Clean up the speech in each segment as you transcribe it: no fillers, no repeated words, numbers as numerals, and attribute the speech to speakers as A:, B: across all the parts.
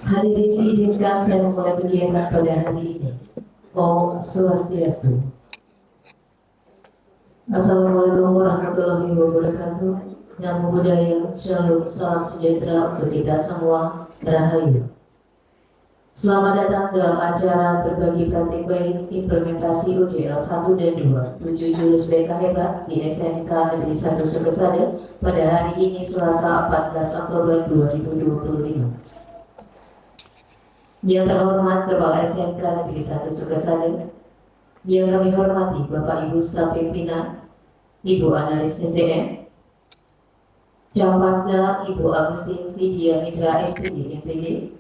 A: Hadirin diizinkan saya memulai kegiatan pada hari ini. Om Swastiastu. Assalamualaikum warahmatullahi wabarakatuh. Namo Buddhaya, Shalom, salam sejahtera untuk kita semua. Rahayu. Selamat datang dalam acara berbagi praktik baik implementasi UJL 1 dan 2 7 jurus BK hebat di SMK Negeri 1 Sukesada pada hari ini Selasa 14 Oktober 2025. Yang terhormat Kepala SMK Negeri 1 Sukesada, yang kami hormati Bapak Ibu staf pimpinan, Ibu Analis SDM, Campasda Ibu Agustin Vidya Mitra SPD MPD,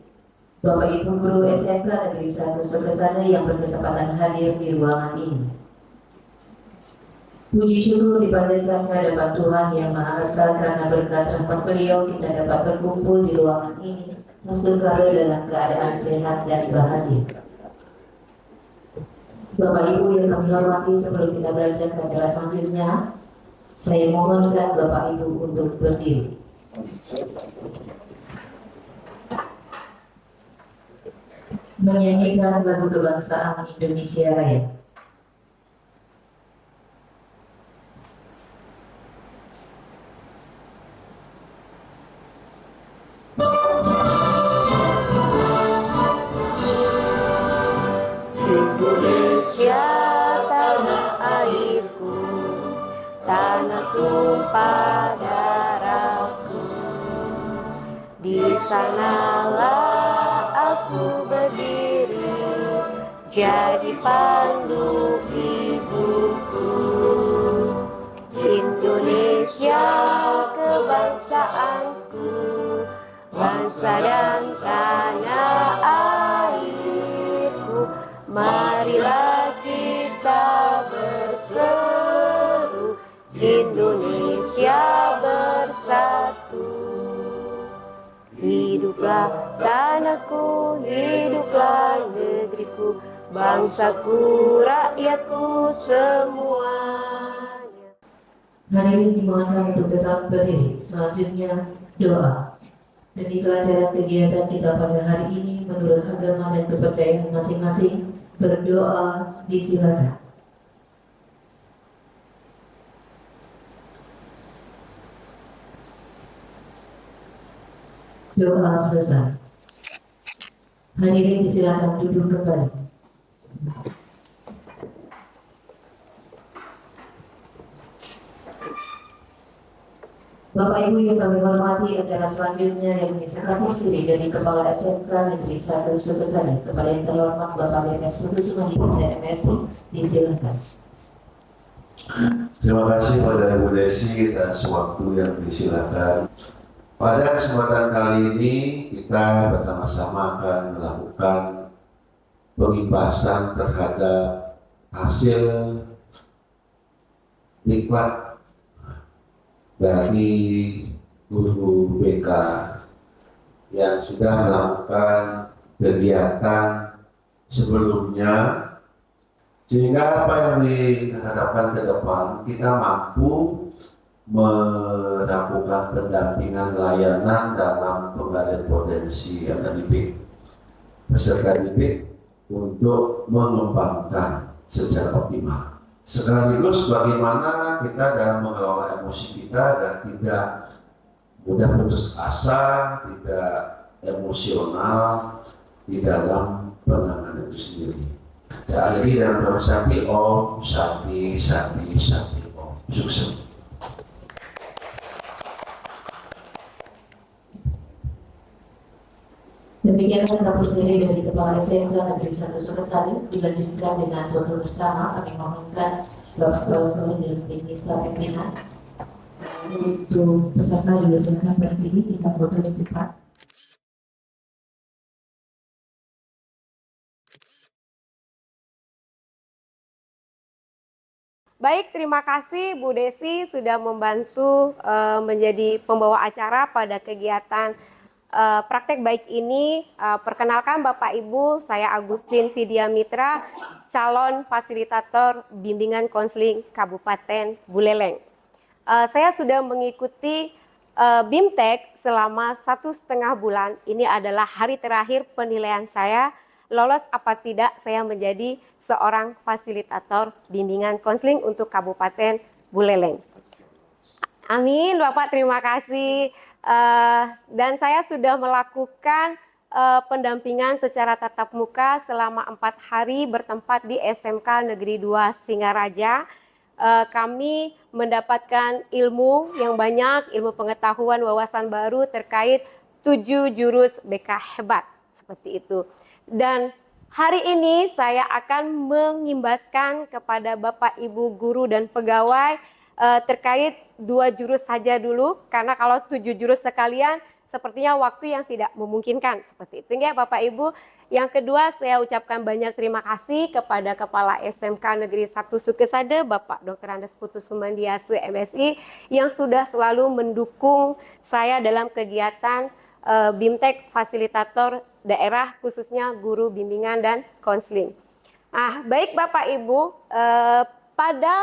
A: Bapak Ibu Guru SMK Negeri 1 Sukesada yang berkesempatan hadir di ruangan ini. Puji syukur dipanjatkan kehadapan Tuhan Yang Maha Esa karena berkat rahmat Beliau kita dapat berkumpul di ruangan ini musdukara dalam keadaan sehat dan bahagia. Bapak Ibu yang kami hormati, sebelum kita beranjak ke acara selanjutnya, saya mohonkan Bapak Ibu untuk berdiri. Menyanyikan lagu kebangsaan Indonesia Raya.
B: Indonesia tanah airku, tanah tumpah darahku. Di sanalah aku berdiri, jadi pandu ibuku. Indonesia kebangsaanku, bangsa dan tanah airku. Marilah kita berseru, Indonesia bersatu. Hiduplah tanahku, hiduplah negeriku, bangsaku, rakyatku semuanya.
A: Hadirin dimohonkan untuk tetap berdiri. Selanjutnya doa. Demi kelancaran kegiatan kita pada hari ini menurut agama dan kepercayaan masing-masing, berdoa disilakan. Doa selesai. Hadirin disilakan duduk kembali. Bapak Ibu yang kami hormati, acara selanjutnya yang disahkan sendiri dari Kepala SMK Negeri 1 Sukesada, kepada yang terhormat Bapak Lekas Putu Sumadi SMS, disilakan.
C: Terima kasih pada Ibu Desi atas waktu yang disilakan. Pada kesempatan kali ini kita bersama-sama akan melakukan pengibasan terhadap hasil diklat dari guru BK yang sudah melakukan kegiatan sebelumnya, sehingga apa yang diharapkan ke depan kita mampu melakukan pendampingan layanan dalam penggalian potensi yang didik peserta didik untuk mengembangkan secara optimal. Sekaligus bagaimana kita dalam mengelola emosi kita agar tidak mudah putus asa, tidak emosional di dalam penanganan itu sendiri. Jadi dalam nama Sapi Om, Sapi Om, sukses.
A: Demikianlah kapolseri dari Kepala SMK Negeri 1 Sukesada, dilanjutkan dengan foto bersama. Kami mohonkan Bapak Kepala Sekolah dan staf pimpinan untuk peserta juga silakan berdiri, kita foto di depan.
B: Baik, terima kasih Bu Desi sudah membantu menjadi pembawa acara pada kegiatan praktek baik ini. Perkenalkan Bapak Ibu, saya Agustin Vidya Mitra, calon fasilitator bimbingan konseling Kabupaten Buleleng. Saya sudah mengikuti BIMTEK selama 1,5 bulan. Ini adalah hari terakhir penilaian saya lolos apa tidak saya menjadi seorang fasilitator bimbingan konseling untuk Kabupaten Buleleng. Amin, Bapak, terima kasih. Dan saya sudah melakukan pendampingan secara tatap muka selama 4 hari bertempat di SMK Negeri 2 Singaraja. Kami mendapatkan ilmu yang banyak, ilmu pengetahuan, wawasan baru terkait 7 jurus BK hebat, seperti itu. Dan hari ini saya akan mengimbaskan kepada Bapak, Ibu, guru, dan pegawai terkait 2 jurus saja dulu, karena kalau 7 jurus sekalian sepertinya waktu yang tidak memungkinkan, seperti itu ya Bapak Ibu. Yang kedua, saya ucapkan banyak terima kasih kepada Kepala SMK Negeri 1 Sukesade, Bapak Dr. Andes Putus Sumandiase MSI, yang sudah selalu mendukung saya dalam kegiatan BIMTEK fasilitator daerah, khususnya guru bimbingan dan konseling. Baik Bapak Ibu, pada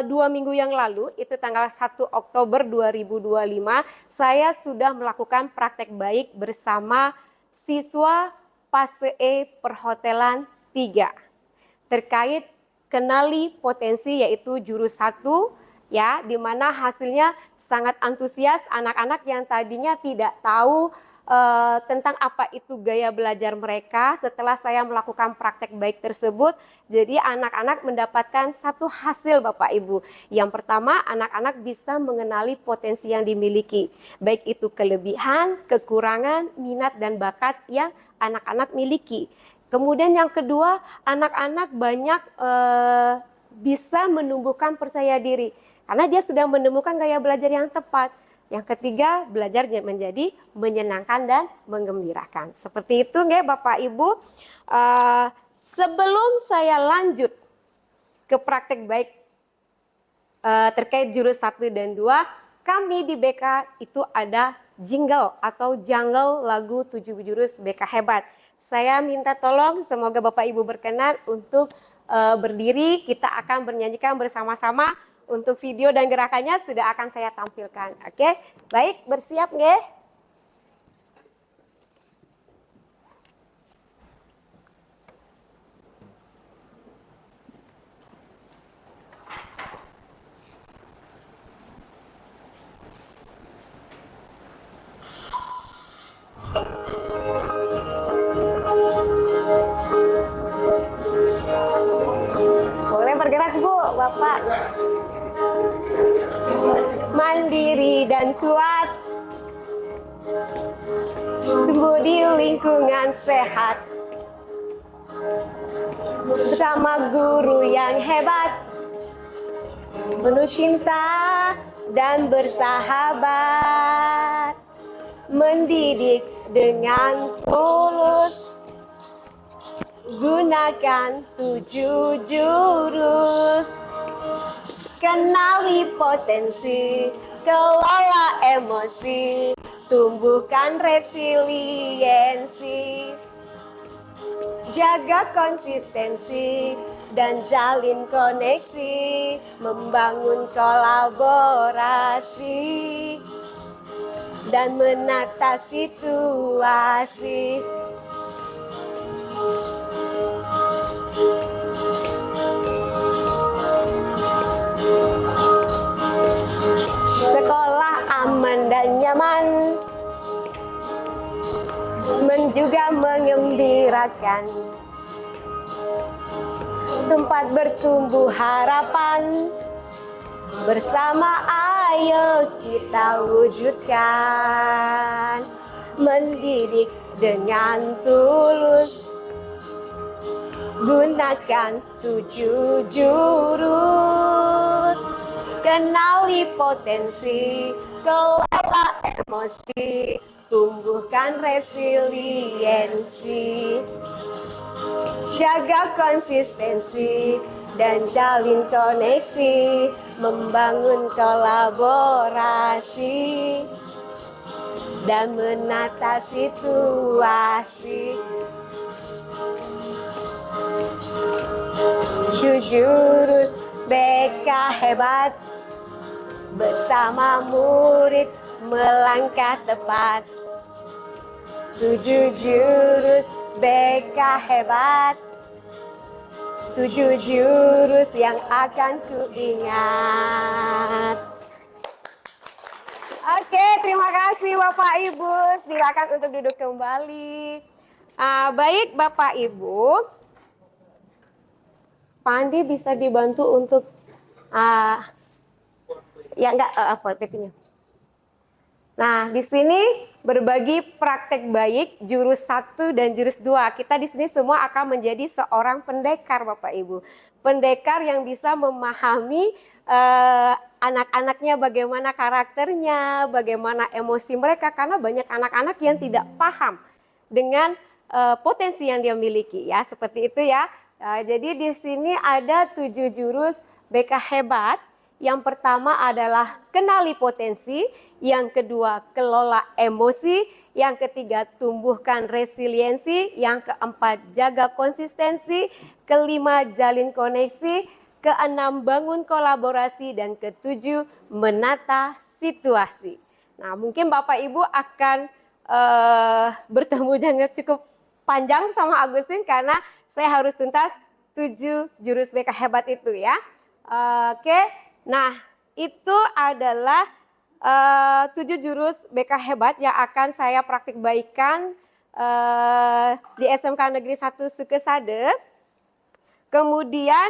B: 2 minggu yang lalu, itu tanggal 1 Oktober 2025, saya sudah melakukan praktek baik bersama siswa PASE Perhotelan 3 terkait kenali potensi, yaitu jurus 1, ya, di mana hasilnya sangat antusias. Anak-anak yang tadinya tidak tahu tentang apa itu gaya belajar mereka, setelah saya melakukan praktek baik tersebut, jadi anak-anak mendapatkan satu hasil Bapak Ibu. Yang pertama, anak-anak bisa mengenali potensi yang dimiliki, baik itu kelebihan, kekurangan, minat dan bakat yang anak-anak miliki. Kemudian yang kedua, anak-anak banyak bisa menumbuhkan percaya diri karena dia sudah menemukan gaya belajar yang tepat. Yang ketiga, belajar menjadi menyenangkan dan menggembirakan. Seperti itu nggak Bapak Ibu. Sebelum saya lanjut ke praktek baik terkait jurus 1 dan 2, kami di BK itu ada jingle atau jungle lagu 7 jurus BK hebat. Saya minta tolong, semoga Bapak Ibu berkenan untuk berdiri, kita akan bernyanyikan bersama-sama. Untuk video dan gerakannya sudah akan saya tampilkan. Oke, baik, bersiap nggih? Boleh bergerak Bu, Bapak. Mandiri dan kuat, tumbuh di lingkungan sehat, bersama guru yang hebat, penuh cinta dan bersahabat, mendidik dengan tulus, gunakan 7 jurus. Kenali potensi, kelola emosi, tumbuhkan resiliensi, jaga konsistensi dan jalin koneksi, membangun kolaborasi dan menata situasi. Sekolah aman dan nyaman, juga mengembirakan, tempat bertumbuh harapan, bersama ayo kita wujudkan, mendidik dengan tulus, gunakan 7 jurus. Kenali potensi, kelola emosi, tumbuhkan resiliensi, jaga konsistensi dan jalin koneksi, membangun kolaborasi dan menata situasi. 7 jurus BK hebat, bersama murid melangkah tepat. 7 jurus BK hebat, 7 jurus yang akan kuingat. Oke, terima kasih Bapak Ibu. Silakan untuk duduk kembali. Baik Bapak Ibu, Pak Andi bisa dibantu untuk ya enggak apa PT-nya. Nah, di sini berbagi praktek baik jurus 1 dan jurus 2. Kita di sini semua akan menjadi seorang pendekar Bapak Ibu. Pendekar yang bisa memahami anak-anaknya bagaimana karakternya, bagaimana emosi mereka, karena banyak anak-anak yang tidak paham dengan potensi yang dia miliki ya, seperti itu ya. Jadi di sini ada 7 jurus BK hebat. Yang pertama adalah kenali potensi, yang kedua kelola emosi, yang ketiga tumbuhkan resiliensi, yang keempat jaga konsistensi, kelima jalin koneksi, keenam bangun kolaborasi, dan ketujuh menata situasi. Nah, mungkin Bapak Ibu akan bertemu jangan cukup panjang sama Agustin karena saya harus tuntas 7 jurus BK hebat itu ya. Oke. Nah, itu adalah 7 jurus BK hebat yang akan saya praktik baikkan di SMK Negeri 1 Sukesade. Kemudian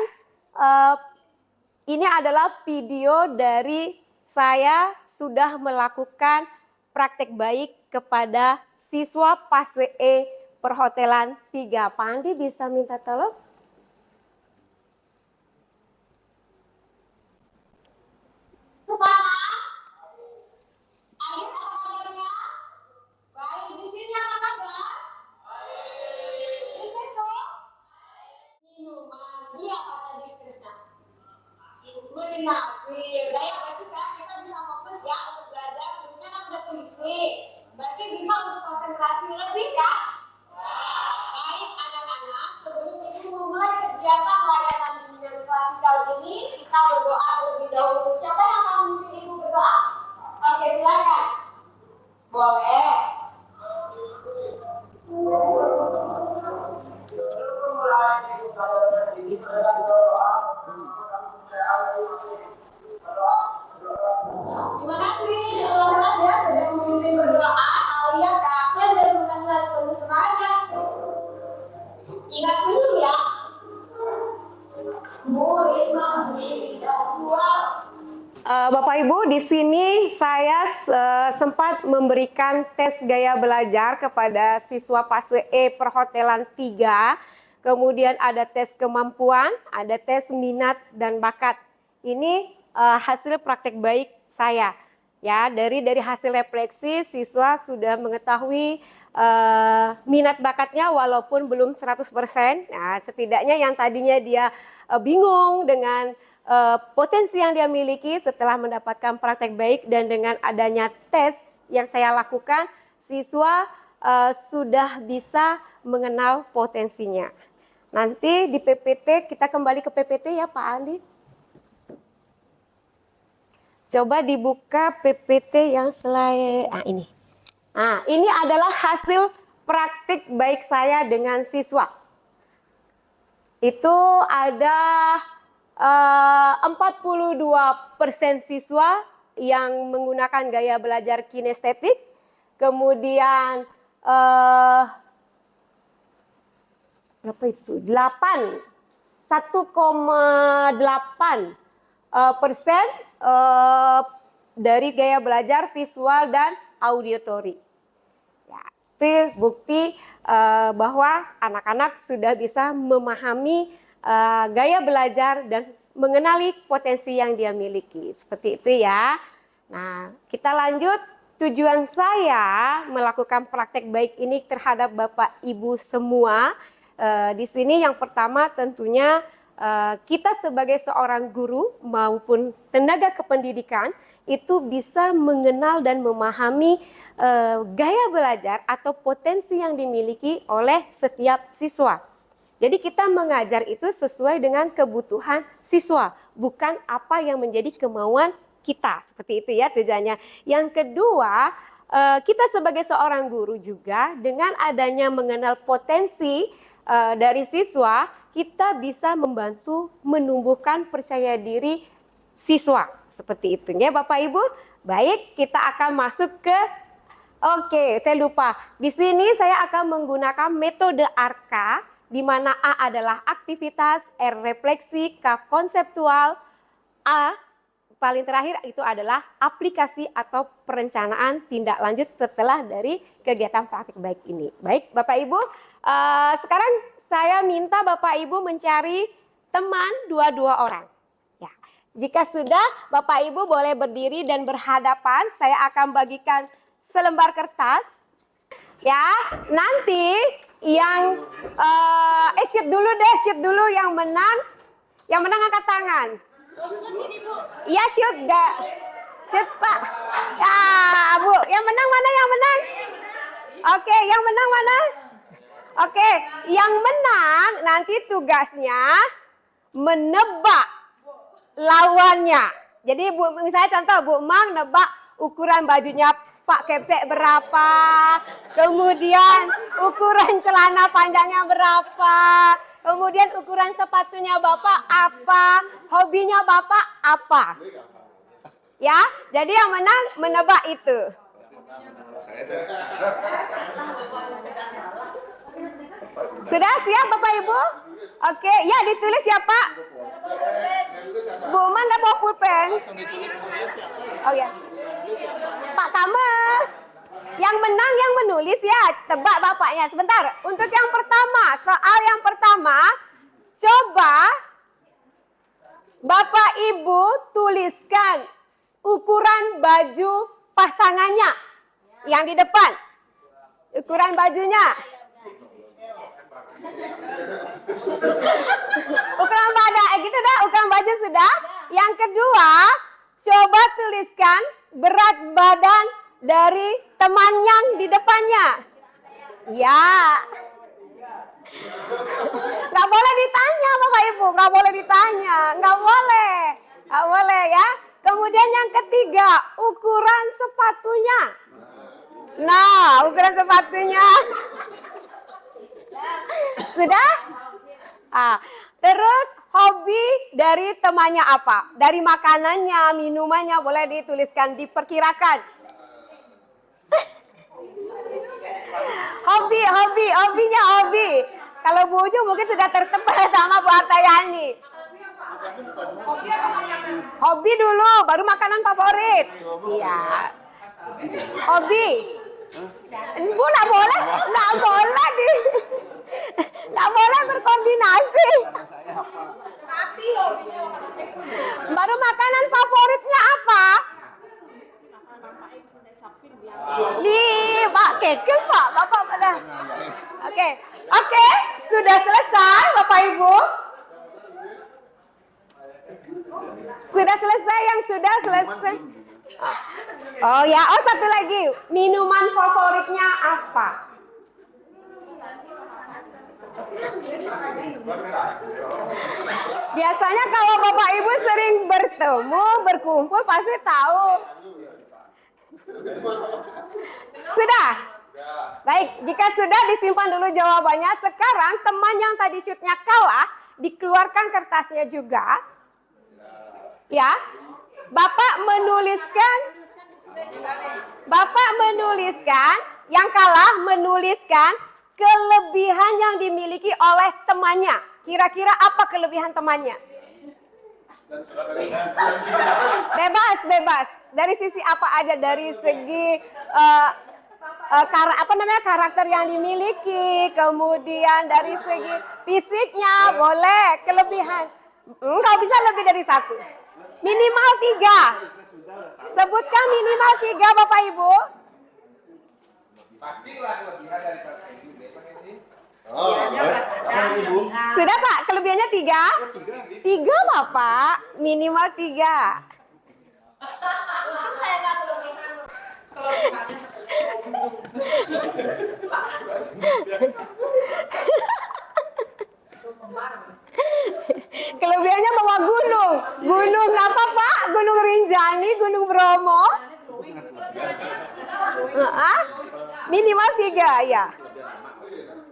B: ini adalah video dari saya sudah melakukan praktek baik kepada siswa fase E perhotelan 3. Pak Andi bisa minta tolong? Kesana, Adit apa kabarnya? Baik, di sini apa kabar? Baik. Di situ? Minuman, dia apa tadi Krisna? Beli nasi, udah ya berarti sekarang kita bisa fokus ya untuk belajar, mungkin kan udah terisi. Berarti bisa untuk konsentrasi lebih ya? Baik anak-anak, sebelum kita memulai kegiatan layanan bimbingan klasikal ini, kita berdoa terlebih dahulu. Siapa yang akan memimpin ibu berdoa? Oke, silakan. Boleh. Terima kasih teman-teman ya sudah memimpin berdoa. Kalian kakek dan bukan terus saja. Ingat senyum ya. Murid tidak kuat. Bapak Ibu, di sini saya sempat memberikan tes gaya belajar kepada siswa fase E perhotelan 3. Kemudian ada tes kemampuan, ada tes minat dan bakat. Ini hasil praktek baik saya. Ya, dari hasil refleksi siswa sudah mengetahui minat bakatnya walaupun belum 100%. Nah, setidaknya yang tadinya dia bingung dengan potensi yang dia miliki setelah mendapatkan praktek baik dan dengan adanya tes yang saya lakukan, siswa sudah bisa mengenal potensinya. Nanti di PPT, kita kembali ke PPT ya Pak Andi. Coba dibuka PPT yang selain ini. Nah, ini adalah hasil praktik baik saya dengan siswa. Itu ada 42% siswa yang menggunakan gaya belajar kinestetik. Kemudian berapa itu? 1,8% dari gaya belajar visual dan auditory. Ya, itu bukti bahwa anak-anak sudah bisa memahami gaya belajar dan mengenali potensi yang dia miliki. Seperti itu ya. Nah, kita lanjut. Tujuan saya melakukan praktek baik ini terhadap Bapak Ibu semua. Di sini yang pertama tentunya kita sebagai seorang guru maupun tenaga kependidikan itu bisa mengenal dan memahami gaya belajar atau potensi yang dimiliki oleh setiap siswa. Jadi kita mengajar itu sesuai dengan kebutuhan siswa, bukan apa yang menjadi kemauan kita. Seperti itu ya tujuannya. Yang kedua, kita sebagai seorang guru juga dengan adanya mengenal potensi dari siswa, kita bisa membantu menumbuhkan percaya diri siswa. Seperti itu ya Bapak Ibu. Baik, kita akan masuk ke Oke, saya lupa. Di sini saya akan menggunakan metode ARKA, di mana A adalah aktivitas, R refleksi, K konseptual, A paling terakhir itu adalah aplikasi atau perencanaan tindak lanjut setelah dari kegiatan praktik baik ini. Baik, Bapak Ibu, sekarang saya minta Bapak Ibu mencari teman dua orang. Ya, jika sudah, Bapak Ibu boleh berdiri dan berhadapan. Saya akan bagikan selembar kertas, ya. Nanti yang shoot dulu yang menang angkat tangan. Ya shoot Pak. Ya Bu, yang menang mana yang menang? Oke, yang menang mana? Oke, yang menang nanti tugasnya menebak lawannya. Jadi Bu, misalnya contoh Bu Mang nebak ukuran bajunya Pak Kepsek berapa, kemudian ukuran celana panjangnya berapa, kemudian ukuran sepatunya Bapak apa, hobinya Bapak apa. Ya, jadi yang menang menebak itu. Sudah siap Bapak Ibu? Oke, ya ditulis ya Pak. Bu mana bawa pulpen? Oh ya. Pak Tama. Yang menang yang menulis ya, tebak bapaknya. Sebentar, untuk yang pertama, soal yang pertama, coba Bapak Ibu tuliskan ukuran baju pasangannya yang di depan. Ukuran bajunya. Ukuran badan, gitu dah, ukuran baju sudah. Yang kedua, coba tuliskan berat badan dari teman yang di depannya. Ya. Nggak boleh ditanya Bapak Ibu, nggak boleh ditanya, nggak boleh ya. Kemudian yang ketiga, ukuran sepatunya. Nah, ukuran sepatunya. Sudah? Terus hobi dari temannya apa? Dari makanannya, minumannya boleh dituliskan, diperkirakan. Hobi. Kalau Bu Uju mungkin sudah tertebak sama Bu Artayani. Hobi dulu, baru makanan favorit. Iya. Hobi. Bu nggak boleh berkoordinasi. Baru makanan favoritnya apa? Pak Keken Pak, Bapak pada. Oke, sudah selesai Bapak Ibu. Sudah selesai yang sudah selesai. Oh ya, satu lagi. Minuman favoritnya apa? Biasanya kalau Bapak Ibu sering bertemu, berkumpul pasti tahu. Sudah? Baik, jika sudah disimpan dulu jawabannya. Sekarang teman yang tadi shootnya kalah, dikeluarkan kertasnya juga. Ya, Bapak menuliskan, yang kalah menuliskan kelebihan yang dimiliki oleh temannya. Kira-kira apa kelebihan temannya? Bebas. Dari sisi apa aja, dari segi karakter yang dimiliki, kemudian dari segi fisiknya boleh, kelebihan. Enggak bisa lebih dari satu. Minimal 3. Sebutkan minimal 3 Bapak Ibu. Sudah Pak, kelebihannya 3? 3 Bapak, minimal 3. Kelebihannya bawa gunung apa Pak? Gunung Rinjani, Gunung Bromo. Minimal 3 ya.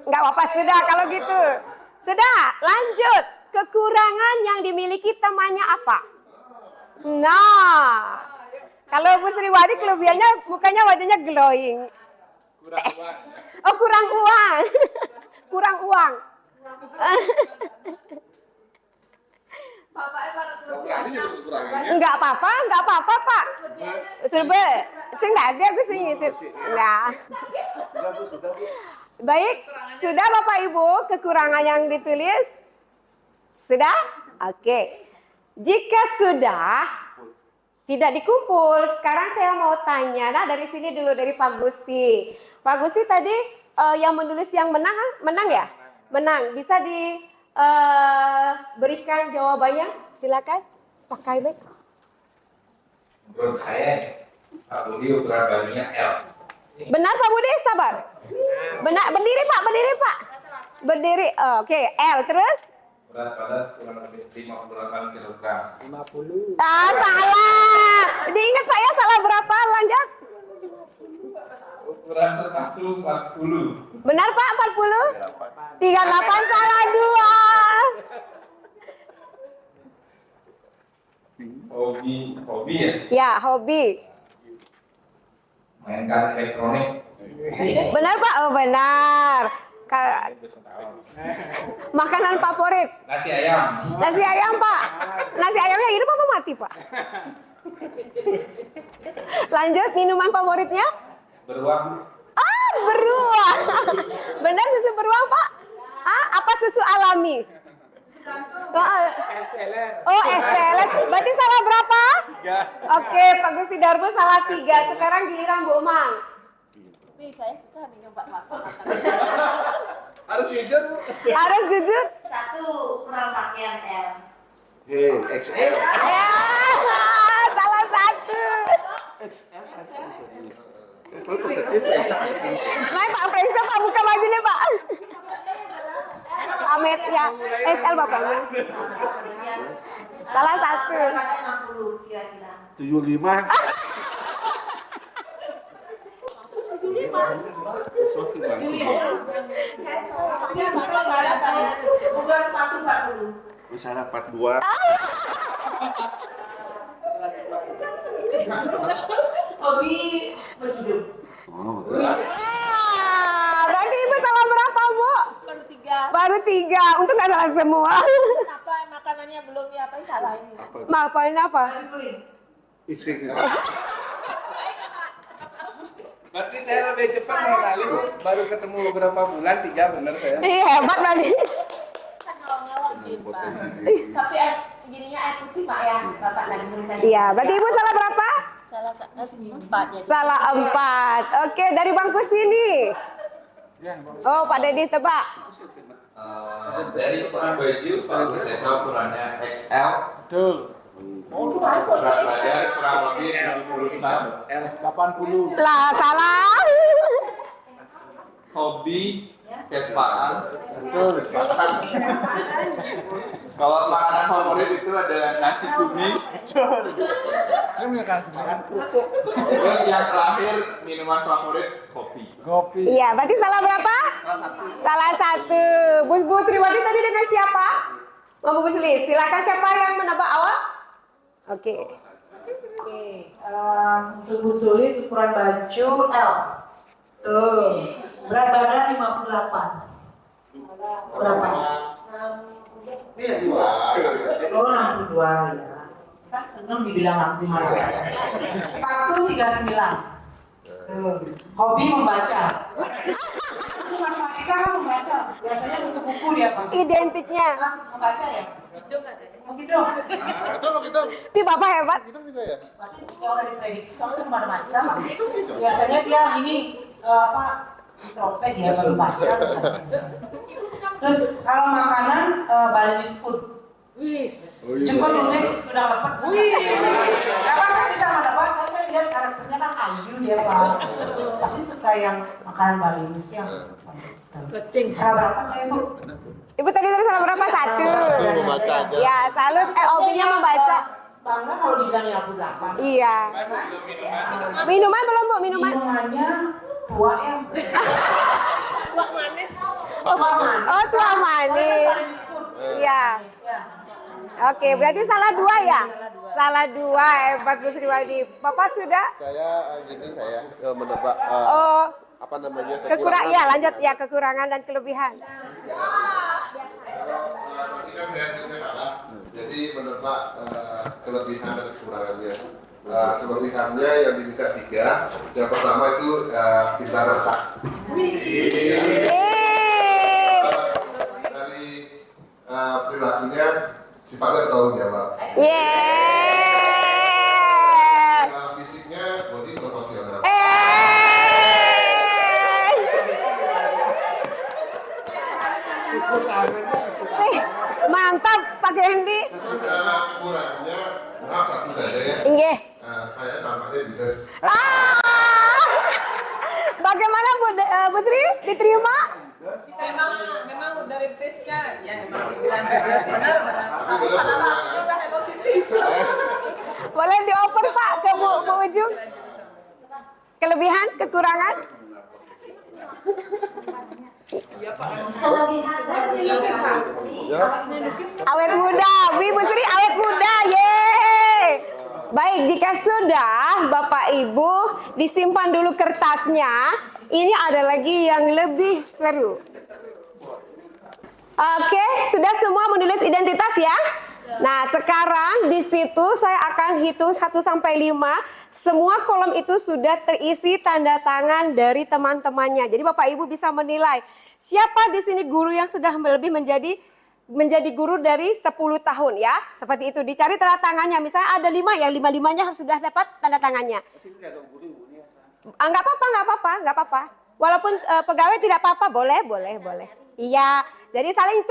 B: Nggak apa-apa, sudah kalau gitu. Sudah, lanjut. Kekurangan yang dimiliki temannya apa? Nah, kalau Bu Sriwadi kelebihannya mukanya wajahnya glowing.
D: Kurang uang.
B: Oh, kurang uang. Kurang uang. Enggak apa-apa, Pak. Coba, cing enggak ada aku sing itu. Nah. Baik, sudah Bapak Ibu kekurangan yang ditulis? Sudah? Oke. Jika sudah tidak dikumpul, sekarang saya mau tanya. Nah, dari sini dulu dari Pak Gusti. Pak Gusti tadi yang menulis yang menang ya? Menang. Bisa diberikan jawabannya? Silakan, Pak Kaibek.
D: Menurut saya, Pak Budi ukuran bajunya L.
B: Benar Pak Budi, sabar. Benar, berdiri Pak. Berdiri, oke, L. Terus?
D: Berat badan kurang lebih 58 kg.
B: Salah. Diingat Pak ya, salah berapa? Lanjut.
D: Ukuran sepatu 40.
B: Benar Pak, 40? 38, salah 2.
D: Hobi ya?
B: Ya, hobi.
D: Mainkan elektronik.
B: Benar Pak? Oh benar. Makanan favorit?
D: Nasi ayam.
B: Nasi ayam Pak. Nasi ayamnya hidup apa mati Pak? Lanjut, minuman favoritnya?
D: Beruang.
B: Beruang. Benar susu beruang Pak? Apa susu alami? Oh, SLS. Berarti salah berapa? 3. Oke, Pak Gusti Darbo salah 3. Sekarang giliran Bu Omang.
E: Saya susah nih nyoba makan.
D: Harus jujur, Bu.
B: Harus jujur.
E: 1 kurang pakaian L.
C: XL.
B: Ya, salah 1. Naik Pak Prensa, Pak buka bajunya Pak. Amet ya, SL bapaknya. Salah 1.
E: 60 kira-kira.
C: 75. Sesuatu banget.
E: Ukuran sepatu 40.
C: Misalnya 42.
E: Hobi berhidup.
C: Oh, betul.
B: Berarti Ibu salah berapa Bu?
E: Baru 3.
B: Baru 3, untuk nggak salah semua.
E: Apa makanannya belum diapain salah ini?
B: Maafin apa?
C: Isi.
D: Berarti saya lebih cepat kali, Bu. Baru ketemu beberapa bulan, 3 benar saya.
B: Iya, hebat berarti.
E: Kan ngawang-ngawang gitu, Pak. Tapi gininya air putih Pak ya, Bapak lagi minta.
B: Iya, berarti Ibu salah berapa?
E: Salah 4 ya.
B: Salah 4. Oke, dari bangku sini. Oh, Pak Dedi tebak.
D: Dari ukuran baju, Pak saya ukurannya XL.
F: Betul.
D: Berat badan kurang lebih 76.
F: 80.
B: Lah, salah.
D: Hobi Vespaan.
F: Betul.
D: Kalau makanan favorit itu ada nasi kuning.
F: Saya punya sebenarnya
D: Terus yang terakhir minuman favorit kopi.
F: kopi.
B: Iya, berarti salah berapa? Salah 1. Bu Sriwadi tadi dengan siapa? Bu Sli, silakan siapa yang menebak awal? Oke.
G: Untuk Bu Sulis ukuran baju L. Tuh. Berat badan 58. Berapa?
C: Ini yang dua.
G: Oh, 62 ya. Kan seneng dibilang 65. Sepatu 39. Tuh. Hobi membaca. Kita kan membaca. Biasanya butuh buku dia Pak.
B: Identiknya.
G: Membaca ya? Mau hidung.
B: Tapi Bapak hebat.
G: Berarti jauh dari prediksi soalnya kemana-mana. Biasanya dia ini trompet ya membaca. Terus kalau makanan Balinese food. Jemput nulis sudah dapat. Bapak kan bisa mendapat. Saya lihat karakternya kan ayu dia Pak. Pasti suka yang makanan Balinese yang salah berapa saya Bu?
B: Ibu tadi salah berapa? 1.
C: Membaca aja.
B: Ya, salut. Hobinya membaca.
G: bangga kalau dibilangin aku 8.
B: Iya. Minuman belum Bu? Minuman?
G: Minumannya 2M.
B: Oh, tua manis. Iya. Oke, berarti salah 2 ya? Salah 2, hebat Bu Sriwaldi. Bapak sudah?
H: Saya gini saya menebak
B: Oh,
H: apa namanya
B: kekurangan ya, lanjut ya, kekurangan dan kelebihan.
H: Nanti kan saya hasilnya kalah, jadi menebak kelebihan dan kekurangannya. Kelebihannya yang diminta 3. Yang pertama itu pintar masak. Dari perilakunya sifatnya bertanggung jawab. Fisiknya body proporsional.
B: Mantap Pak Gendi.
H: Kekurangannya maaf satu saja ya.
B: Inggih.
H: Kayak tampaknya judes.
B: Bagaimana Bu Sri? Diterima?
E: Memang dari tesnya ya memang dibilang juga benar. Tapi pada saat udah Hello Kitty.
B: Boleh dioper Pak ke Bu Ujung? Kelebihan, kekurangan? Awet muda, Bu Sri awet muda, yeay. Baik, jika sudah Bapak Ibu disimpan dulu kertasnya, ini ada lagi yang lebih seru. Oke, sudah semua menulis identitas ya? Nah, sekarang di situ saya akan hitung 1 sampai 5. Semua kolom itu sudah terisi tanda tangan dari teman-temannya. Jadi Bapak Ibu bisa menilai siapa di sini guru yang sudah lebih menjadi guru dari 10 tahun ya. Seperti itu, dicari tanda tangannya. Misalnya ada 5, yang 5-5-nya harus sudah dapat tanda tangannya. Enggak apa-apa. Walaupun pegawai tidak apa-apa, boleh. Iya, jadi saling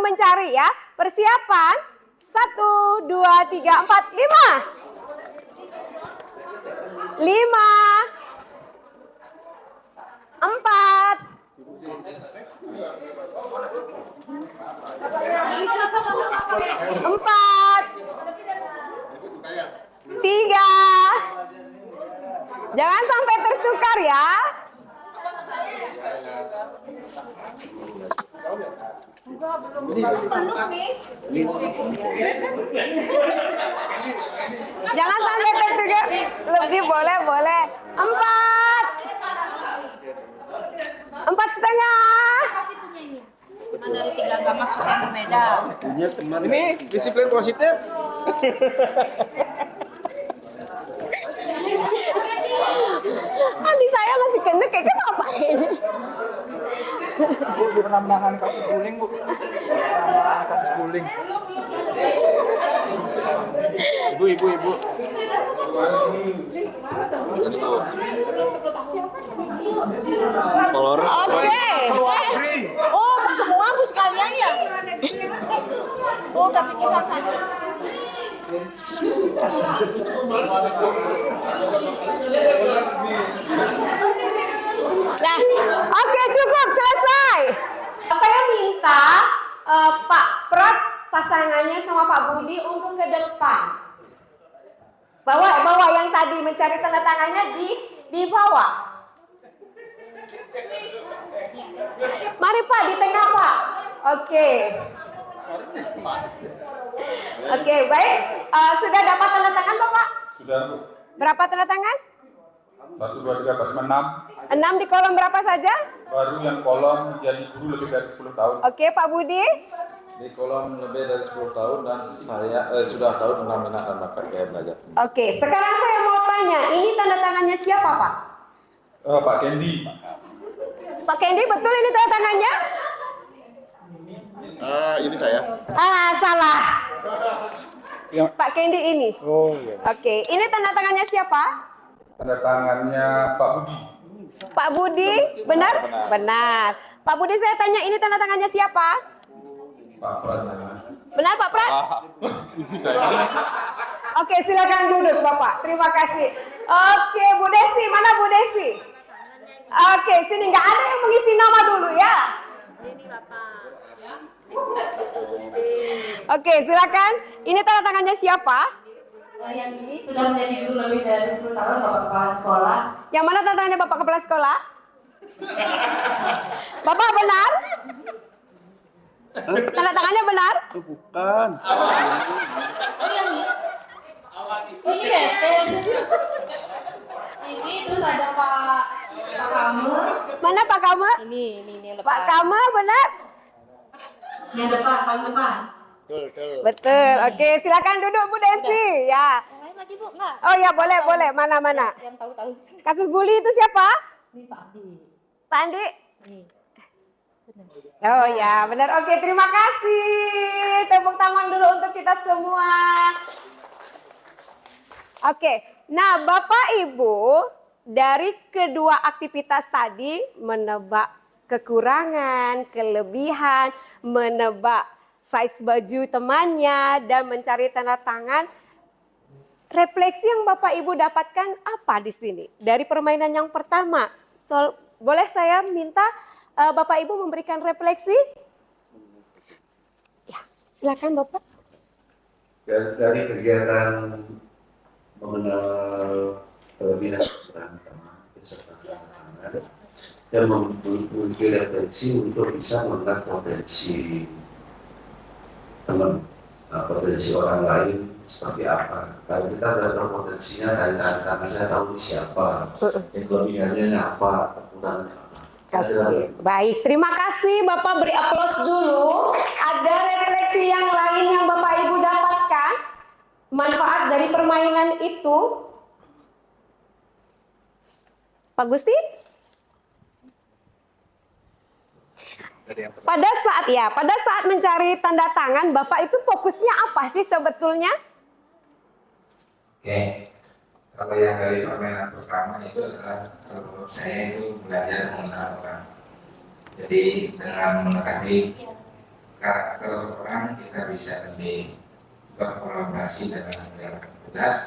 B: mencari ya. Persiapan, 1, 2, 3, 4, 5. 5, 4, 4, 3. Jangan sampai tertukar ya. Jangan sampai tertukar. Lebih boleh. 4. 4,5.
E: Dari 3 agama kita yang berbeda.
D: Ini disiplin positif.
B: Di saya masih kena kayak kenapa ini?
F: Bu pernah menangani kasus bullying, Bu. Menangani kasus bullying. Ibu.
B: Oke.
E: Oh, semua Bu sekalian ya? Oh, udah pikir satu.
B: Nah, oke, cukup selesai. Saya minta Pak Prat pasangannya sama Pak Budi untuk ke depan. Bawa yang tadi mencari tanda tangannya di bawah. Mari Pak, di tengah Pak. Oke, baik. Sudah dapat tanda tangan Bapak?
F: Sudah, Bu.
B: Berapa tanda tangan?
F: 1, 2, 3, 4, 5, 6.
B: 6 di kolom berapa saja?
F: Baru yang kolom jadi guru lebih dari 10 tahun.
B: Oke, Pak Budi.
I: Di kolom lebih dari 10 tahun dan saya sudah tahu tentang minat dan bakat gaya belajar.
B: Oke, sekarang saya mau tanya, ini tanda tangannya siapa Pak?
F: Pak Kendi.
B: Pak Kendi, betul ini tanda tangannya?
H: Ini saya.
B: Salah.
F: Yang-
B: Pak Kendi ini.
F: Oh iya.
B: Oke, ini tanda tangannya siapa?
F: Tanda tangannya Pak Budi.
B: Pak Budi, benar? Benar. Pak Budi, saya tanya ini tanda tangannya siapa?
F: Pak Prat.
B: Benar Pak Prat?
F: Ini saya.
B: Oke, silakan duduk Bapak. Terima kasih. Oke, Bu Desi, mana Bu Desi? Oke, sini nggak ada yang mengisi nama dulu ya. Oke, silakan. Ini tanda tangannya siapa?
A: Yang ini sudah menjadi guru lebih dari 10 tahun, Bapak Kepala Sekolah.
B: Yang mana tanda tangannya Bapak Kepala Sekolah? Bapak benar? Tanda tangannya benar?
F: Bukan.
A: Oh yang ini? Oh ini Bete. Ini terus ada Pak Kamer.
B: Mana Pak Kamal?
A: Ini yang depan.
B: Pak Kamal benar?
A: Yang depan, paling depan.
B: Betul. Oke, silakan duduk Bu Desi. Ya.
A: Yang lain lagi Bu, enggak?
B: Oh ya, boleh, boleh. Mana?
A: Yang tahu-tahu.
B: Kasus bully itu siapa?
A: Ini Pak Abdi.
B: Pak Andi?
A: Ini.
B: Oh ya, benar. Oke, terima kasih. Tepuk tangan dulu untuk kita semua. Oke, nah Bapak Ibu dari kedua aktivitas tadi menebak kekurangan, kelebihan, menebak size baju temannya dan mencari tanda tangan. Refleksi yang Bapak Ibu dapatkan apa di sini? Dari permainan yang pertama, boleh saya minta Bapak Ibu memberikan refleksi? Ya, silakan Bapak.
C: Dari kegiatan mengenal kelebihan teman beserta tangan dan memiliki refleksi untuk bisa mengenal potensi teman, potensi orang lain seperti apa. Kalau kita sudah tahu potensinya, dari tangan saya tahu siapa, kelebihannya apa, kekurangannya apa.
B: Oke, baik. Terima kasih Bapak, beri aplaus dulu. Ada refleksi yang lain yang Bapak Ibu dapatkan? Manfaat dari permainan itu? Pak Gusti? Pada saat mencari tanda tangan, Bapak itu fokusnya apa sih sebetulnya?
J: Oke, kalau yang dari permainan pertama itu adalah menurut saya itu belajar mengenal orang. Jadi dengan mengetahui karakter orang kita bisa lebih berkolaborasi dalam menjalankan tugas.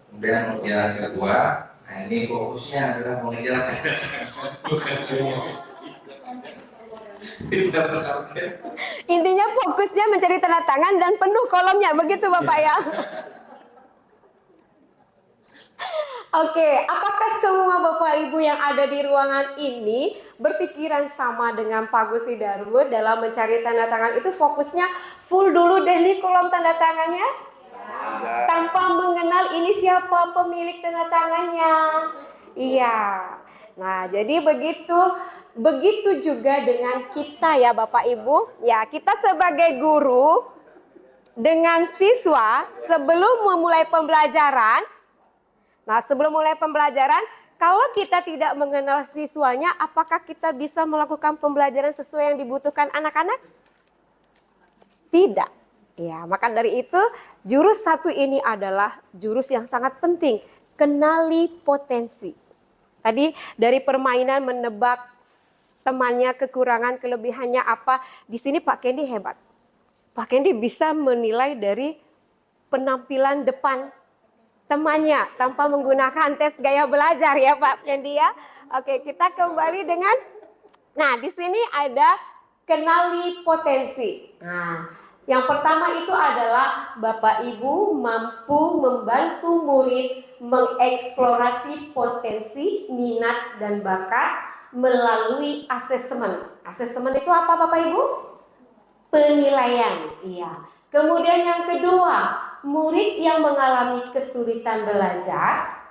J: Kemudian untuk yang kedua, nah ini fokusnya adalah mengejar bukan
B: Intinya fokusnya mencari tanda tangan dan penuh kolomnya, begitu Bapak ya? Oke, apakah semua Bapak Ibu yang ada di ruangan ini berpikiran sama dengan Pak Gusti Darmo dalam mencari tanda tangan itu fokusnya full dulu deh nih kolom tanda tangannya? Tanpa mengenal ini siapa pemilik tanda tangannya. Iya. Nah, jadi begitu juga dengan kita ya Bapak Ibu. Ya, kita sebagai guru dengan siswa sebelum memulai pembelajaran. Nah, sebelum mulai pembelajaran, kalau kita tidak mengenal siswanya, apakah kita bisa melakukan pembelajaran sesuai yang dibutuhkan anak-anak? Tidak. Ya, maka dari itu jurus satu ini adalah jurus yang sangat penting. Kenali potensi. Tadi dari permainan menebak temannya, kekurangan, kelebihannya apa. Di sini Pak Kendi hebat. Pak Kendi bisa menilai dari penampilan depan temannya tanpa menggunakan tes gaya belajar ya Pak Kendi ya. Oke, kita kembali dengan, nah di sini ada kenali potensi. Nah, yang pertama itu adalah Bapak Ibu mampu membantu murid mengeksplorasi potensi, minat dan bakat melalui asesmen. Asesmen itu apa Bapak Ibu? Penilaian. Iya. Kemudian yang kedua, murid yang mengalami kesulitan belajar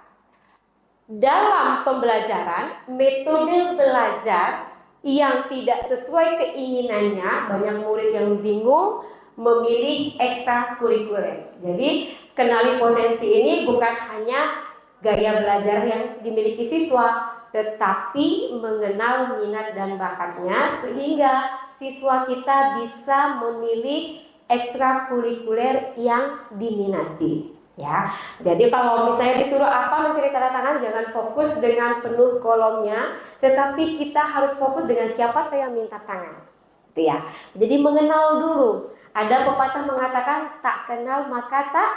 B: dalam pembelajaran, metode belajar yang tidak sesuai keinginannya, banyak murid yang bingung memilih ekstrakurikuler. Jadi kenali potensi ini bukan hanya gaya belajar yang dimiliki siswa, tetapi mengenal minat dan bakatnya sehingga siswa kita bisa memilih ekstrakurikuler yang diminati. Ya, jadi kalau misalnya disuruh apa mencari tanda tangan, jangan fokus dengan penuh kolomnya, tetapi kita harus fokus dengan siapa saya minta tangan. Gitu ya. Jadi mengenal dulu. Ada pepatah mengatakan tak kenal maka tak.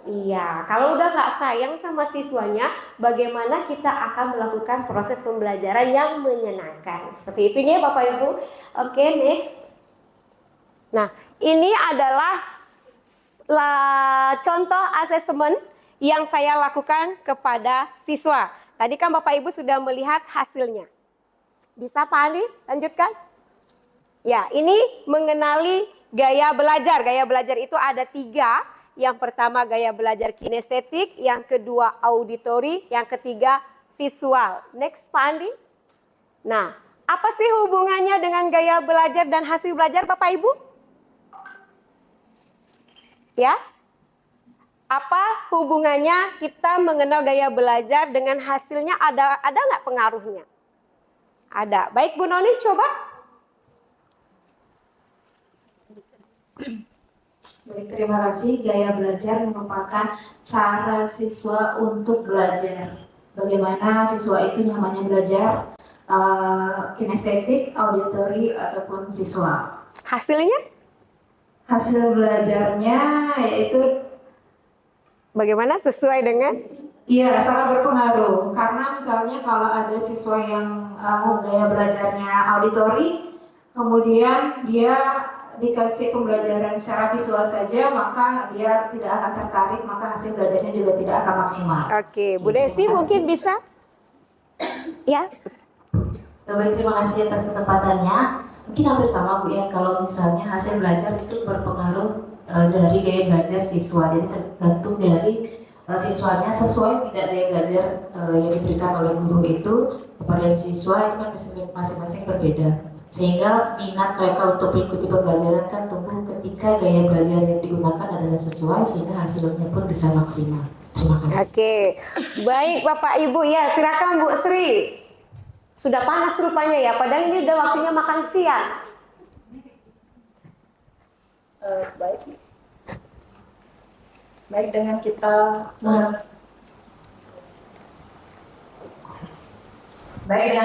B: Iya, kalau udah nggak sayang sama siswanya, bagaimana kita akan melakukan proses pembelajaran yang menyenangkan? Seperti itu ya Bapak Ibu. Oke, next. Nah, ini adalah contoh asesmen yang saya lakukan kepada siswa. Tadi kan Bapak Ibu sudah melihat hasilnya. Bisa Pak Andi lanjutkan? Ya, ini mengenali gaya belajar. Gaya belajar itu ada 3. Yang pertama gaya belajar kinestetik, yang kedua auditori, yang ketiga visual. Next Pak Andi. Nah, apa sih hubungannya dengan gaya belajar dan hasil belajar Bapak Ibu? Ya, apa hubungannya kita mengenal gaya belajar dengan hasilnya, ada nggak pengaruhnya? Ada. Baik Bu Noni, coba.
A: Baik, terima kasih. Gaya belajar merupakan cara siswa untuk belajar. Bagaimana siswa itu nyamannya belajar, kinestetik, auditori, ataupun visual.
B: Hasilnya?
A: Hasil belajarnya yaitu
B: Bagaimana sesuai dengan?
A: iya, sangat berpengaruh. Karena misalnya kalau ada siswa yang gaya belajarnya auditori, kemudian dia dikasih pembelajaran secara visual saja, maka dia tidak akan tertarik, maka hasil belajarnya juga tidak akan maksimal.
B: Oke, Bu Desi mungkin bisa? Ya.
A: Baik, terima kasih atas kesempatannya. Mungkin hampir sama Bu ya, kalau misalnya hasil belajar itu berpengaruh dari gaya belajar siswa. Jadi tergantung dari siswanya sesuai tidak gaya belajar yang diberikan oleh guru itu kepada siswa itu kan masing-masing berbeda. Sehingga minat mereka untuk mengikuti pembelajaran kan tumbuh ketika gaya belajar yang digunakan adalah sesuai, sehingga hasilnya pun bisa maksimal. Terima kasih.
B: Oke, baik Bapak Ibu ya, silakan Bu Sri. Sudah panas rupanya ya, padahal ini udah waktunya makan siang.
G: Baik dengan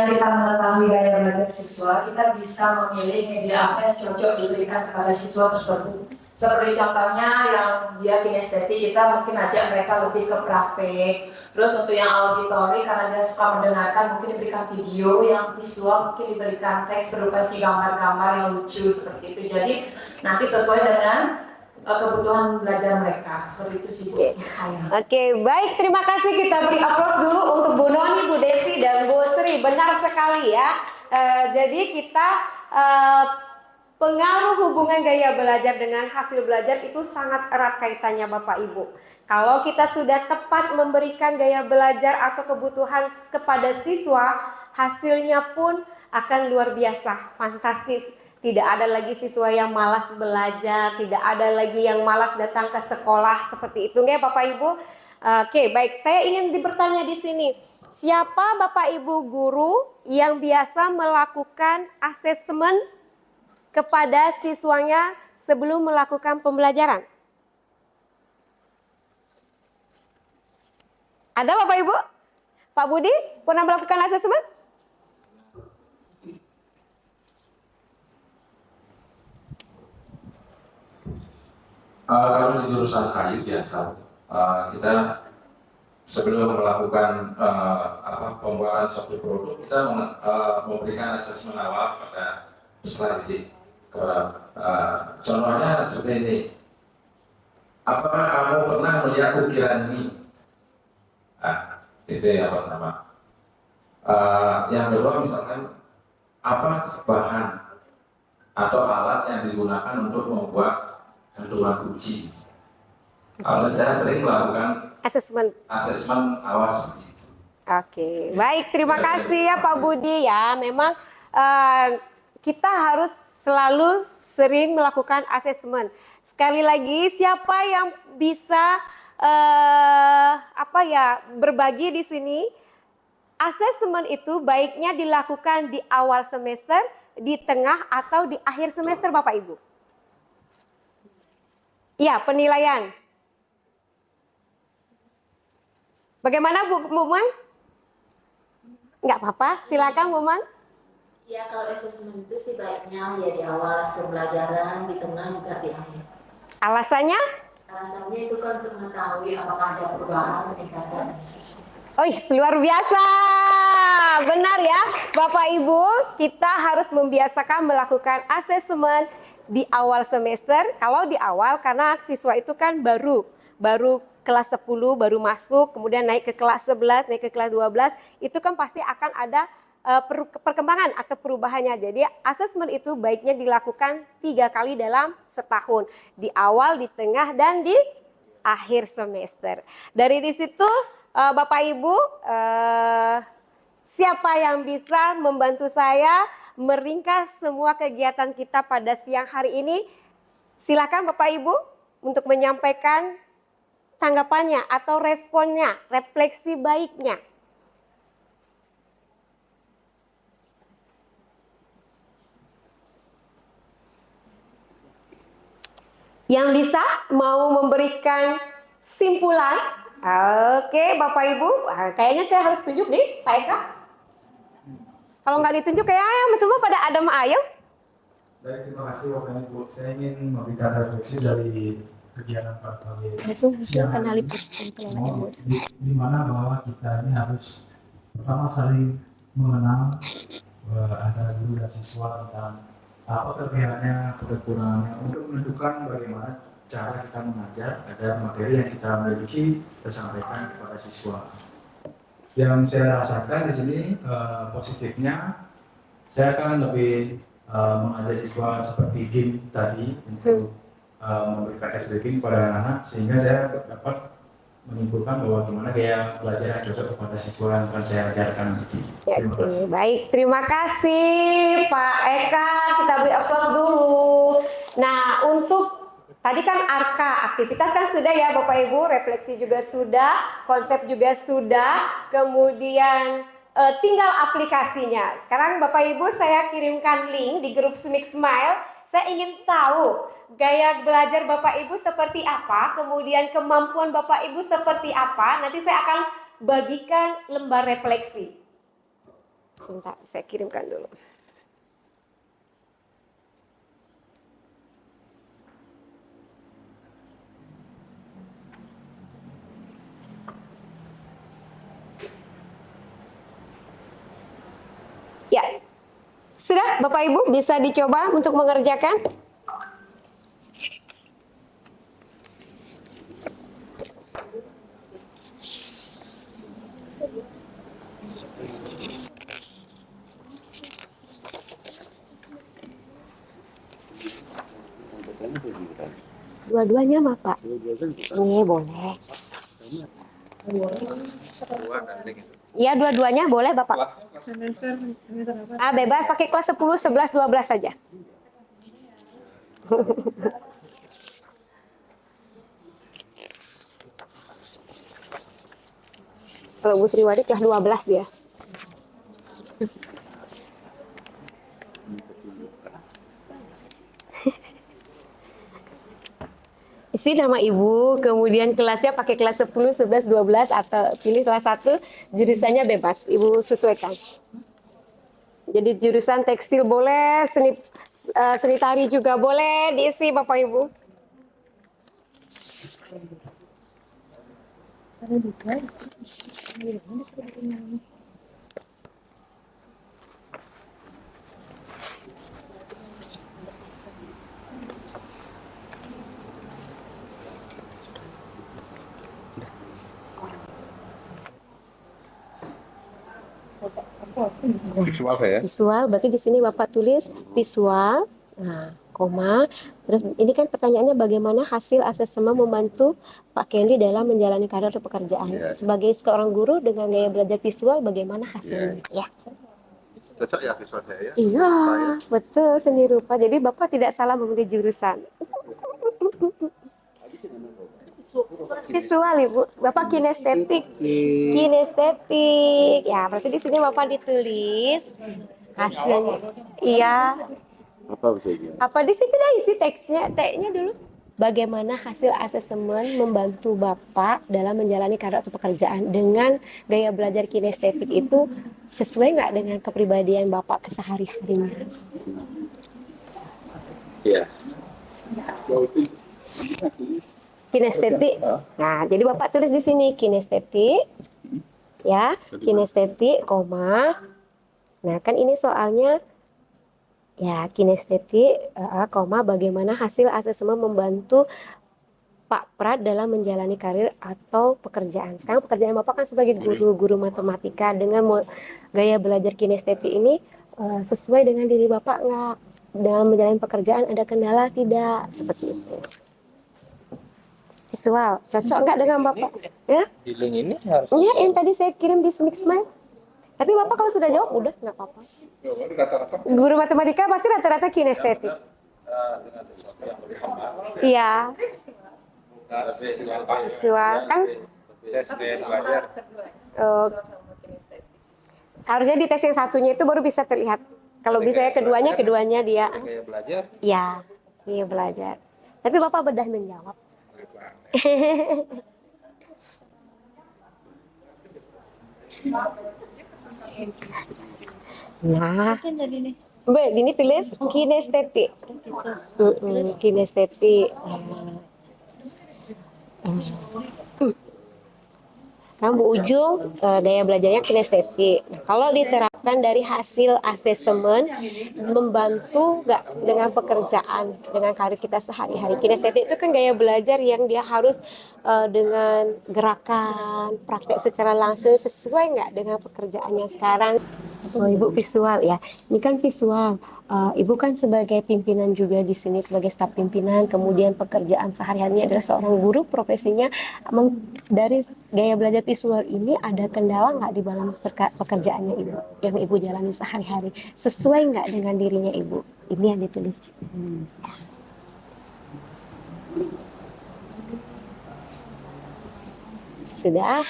G: kita mengetahui gaya belajar siswa, kita bisa memilih media apa yang cocok diberikan kepada siswa tersebut. Seperti contohnya yang dia kinestetik, kita mungkin ajak mereka lebih ke praktek. Terus untuk yang auditori, karena dia suka mendengarkan, mungkin diberikan video. Yang visual mungkin diberikan teks berupa gambar-gambar yang lucu seperti itu. Jadi nanti sesuai dengan kebutuhan belajar mereka. Seperti itu sih Bu, saya.
B: Oke, baik, terima kasih. Kita beri aplaus dulu untuk Bu Noni, Bu Desi, dan Bu Sri. Benar sekali ya. Jadi kita pengaruh hubungan gaya belajar dengan hasil belajar itu sangat erat kaitannya Bapak Ibu. Kalau kita sudah tepat memberikan gaya belajar atau kebutuhan kepada siswa, hasilnya pun akan luar biasa, fantastis. Tidak ada lagi siswa yang malas belajar, tidak ada lagi yang malas datang ke sekolah seperti itu, nggak Bapak Ibu? Oke, baik. Saya ingin bertanya di sini, siapa Bapak Ibu guru yang biasa melakukan asesmen kepada siswanya sebelum melakukan pembelajaran? Ada Bapak Ibu? Pak Budi pernah melakukan asesmen?
I: Kalau di jurusan kayu biasa, kita sebelum melakukan pembuatan suatu produk, kita memberikan asesmen awal pada peserta didik. Contohnya seperti ini. Apakah kamu pernah melihat ukiran ini? Itu yang pertama. Yang kedua misalkan apa bahan atau alat yang digunakan untuk membuat gantungan kunci. Saya sering melakukan asesmen awal seperti itu.
B: Oke, baik, terima kasih ya Pak Budi ya. Memang kita harus selalu sering melakukan asesmen. Sekali lagi, siapa yang bisa berbagi di sini? Asesmen itu baiknya dilakukan di awal semester, di tengah atau di akhir semester Bapak Ibu. Ya, penilaian. Bagaimana Bu Man? Enggak apa-apa, silakan Bu Man.
A: Ya, kalau asesmen itu sih baiknya ya di awal pembelajaran, di tengah juga di akhir.
B: Alasannya?
A: Alasannya itu kan untuk mengetahui apakah ada perubahan peningkatan.
B: Oh, luar biasa. benar ya, Bapak Ibu, kita harus membiasakan melakukan asesmen di awal semester. Kalau di awal karena siswa itu kan baru kelas 10 baru masuk, kemudian naik ke kelas 11, naik ke kelas 12, itu kan pasti akan ada perkembangan atau perubahannya. Jadi asesmen itu baiknya dilakukan 3 kali dalam setahun, di awal, di tengah, dan di akhir semester. Dari di situ Bapak Ibu, siapa yang bisa membantu saya meringkas semua kegiatan kita pada siang hari ini? Silakan Bapak Ibu untuk menyampaikan tanggapannya atau responnya, refleksi baiknya. Yang bisa mau memberikan simpulan? Oke, Bapak Ibu, kayaknya saya harus tunjuk nih, Pak Eka. Kalau nggak ditunjuk kayaknya semua pada adem ayem.
K: Baik, terima kasih Bapak Ibu. Saya ingin memberikan refleksi dari kegiatan pada siang hari di mana bahwa kita ini harus pertama saling mengenal antara guru dan siswa tentang apa kelebihannya, kekurangannya untuk menentukan bagaimana cara kita mengajar agar materi yang kita miliki tersampaikan kepada siswa. Yang saya rasakan di sini positifnya, saya akan lebih mengajar siswa seperti game tadi untuk memberikan SBK kepada anak-anak, sehingga saya dapat menyimpulkan bahwa gimana gaya belajar yang cocok kepada siswa yang akan saya ajarkan nanti. Terima kasih.
B: Baik, terima kasih Pak Eka. Kita beri aplaus dulu. Nah, untuk tadi kan ARKA, aktivitas kan sudah ya Bapak Ibu, refleksi juga sudah, konsep juga sudah, kemudian tinggal aplikasinya. Sekarang Bapak Ibu saya kirimkan link di grup Smik Smile. Saya ingin tahu gaya belajar Bapak Ibu seperti apa, kemudian kemampuan Bapak Ibu seperti apa. Nanti saya akan bagikan lembar refleksi. Sebentar, saya kirimkan dulu. Ya, sudah Bapak Ibu bisa dicoba untuk mengerjakan. Dua-duanya mah Pak? Iya boleh. Iya dua-duanya boleh Bapak. Bebas pakai kelas 10, 11, 12 saja. Kalau Bu Sriwadi kelas 12 dia. Isi nama ibu, kemudian kelasnya pakai kelas 10, 11, 12 atau pilih salah satu, jurusannya bebas, ibu sesuaikan. Jadi jurusan tekstil boleh, seni tari juga boleh diisi Bapak Ibu.
H: Visual saya.
B: Visual, berarti di sini Bapak tulis visual, nah, koma. Terus ini kan pertanyaannya bagaimana hasil asesmen membantu Pak Kendi dalam menjalani karir atau pekerjaan.
H: Yeah.
B: Sebagai seorang guru dengan gaya belajar visual, bagaimana hasilnya? Ya.
H: Cocok ya visual saya ya?
B: Iya, betul, seni rupa. Jadi Bapak tidak salah memilih jurusan. Visual Ibu, Bapak kinestetik. Kinestetik. Ya, berarti di sini Bapak ditulis hasilnya. Iya.
H: Apa bisa gini?
B: Apa di situ dah isi teksnya, T-nya dulu. Bagaimana hasil asesmen membantu Bapak dalam menjalani karir atau pekerjaan dengan gaya belajar kinestetik itu sesuai nggak dengan kepribadian Bapak kesehari-harinya?
H: Iya.
B: Kinestetik. Nah, jadi Bapak tulis di sini kinestetik. Ya, kinestetik, koma. Nah, kan ini soalnya ya kinestetik, koma, bagaimana hasil asesmen membantu Pak Prat dalam menjalani karir atau pekerjaan. Sekarang pekerjaan Bapak kan sebagai guru matematika, dengan gaya belajar kinestetik ini sesuai dengan diri Bapak nggak? Dalam menjalani pekerjaan ada kendala tidak? Seperti itu. Visual, cocok nggak dengan Bapak? Ya?
F: Di link ini harus.
B: Iya, yang tadi saya kirim di Smix Smile. Tapi Bapak kalau sudah jawab, udah nggak apa-apa.
D: Rata-rata.
B: Guru matematika pasti rata-rata kinestetik.
F: Dengan sesuatu yang berkembang.
B: Iya, visual kan.
D: Tes gaya belajar.
B: Seharusnya di tes yang satunya itu baru bisa terlihat. Kalau bisa ya keduanya dia.
D: Gaya belajar.
B: Iya, iya belajar. Tapi Bapak bedah menjawab. Nah, ini tulis kinestetik. Kinestetik. Kan Bu Ujung gaya belajarnya kinestetik. Nah, kalau diterapkan dari hasil asesmen, membantu nggak dengan pekerjaan, dengan karir kita sehari-hari? Kinestetik itu kan gaya belajar yang dia harus dengan gerakan, praktek secara langsung, sesuai nggak dengan pekerjaannya sekarang? Oh, Ibu visual ya. Ini kan visual. Ibu kan sebagai pimpinan juga di sini, sebagai staf pimpinan, kemudian pekerjaan sehari-harinya adalah seorang guru, profesinya. Dari gaya belajar visual ini ada kendala nggak di dalam pekerjaannya Ibu, yang Ibu jalani sehari-hari? Sesuai nggak dengan dirinya Ibu? Ini yang ditulis. Sudah.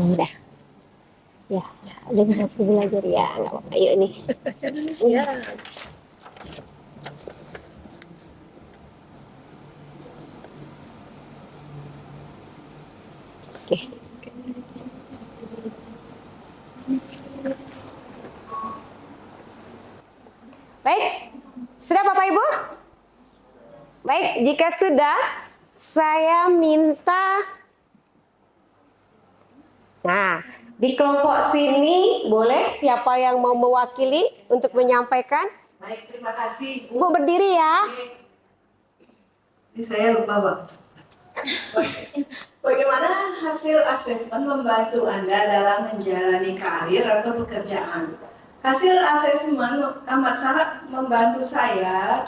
B: Udah. Ya, dengan hasil belajar ya, nggak apa-apa. Yuk nih. Ya. Oke. Baik, sudah Bapak Ibu? Baik, jika sudah, saya minta. Nah, di kelompok sini boleh siapa yang mau mewakili untuk menyampaikan?
E: Baik, terima kasih Bu.
B: Bu berdiri ya.
E: Ini saya lupa, Pak. Bagaimana hasil asesmen membantu Anda dalam menjalani karir atau pekerjaan? Hasil asesmen amat sangat membantu saya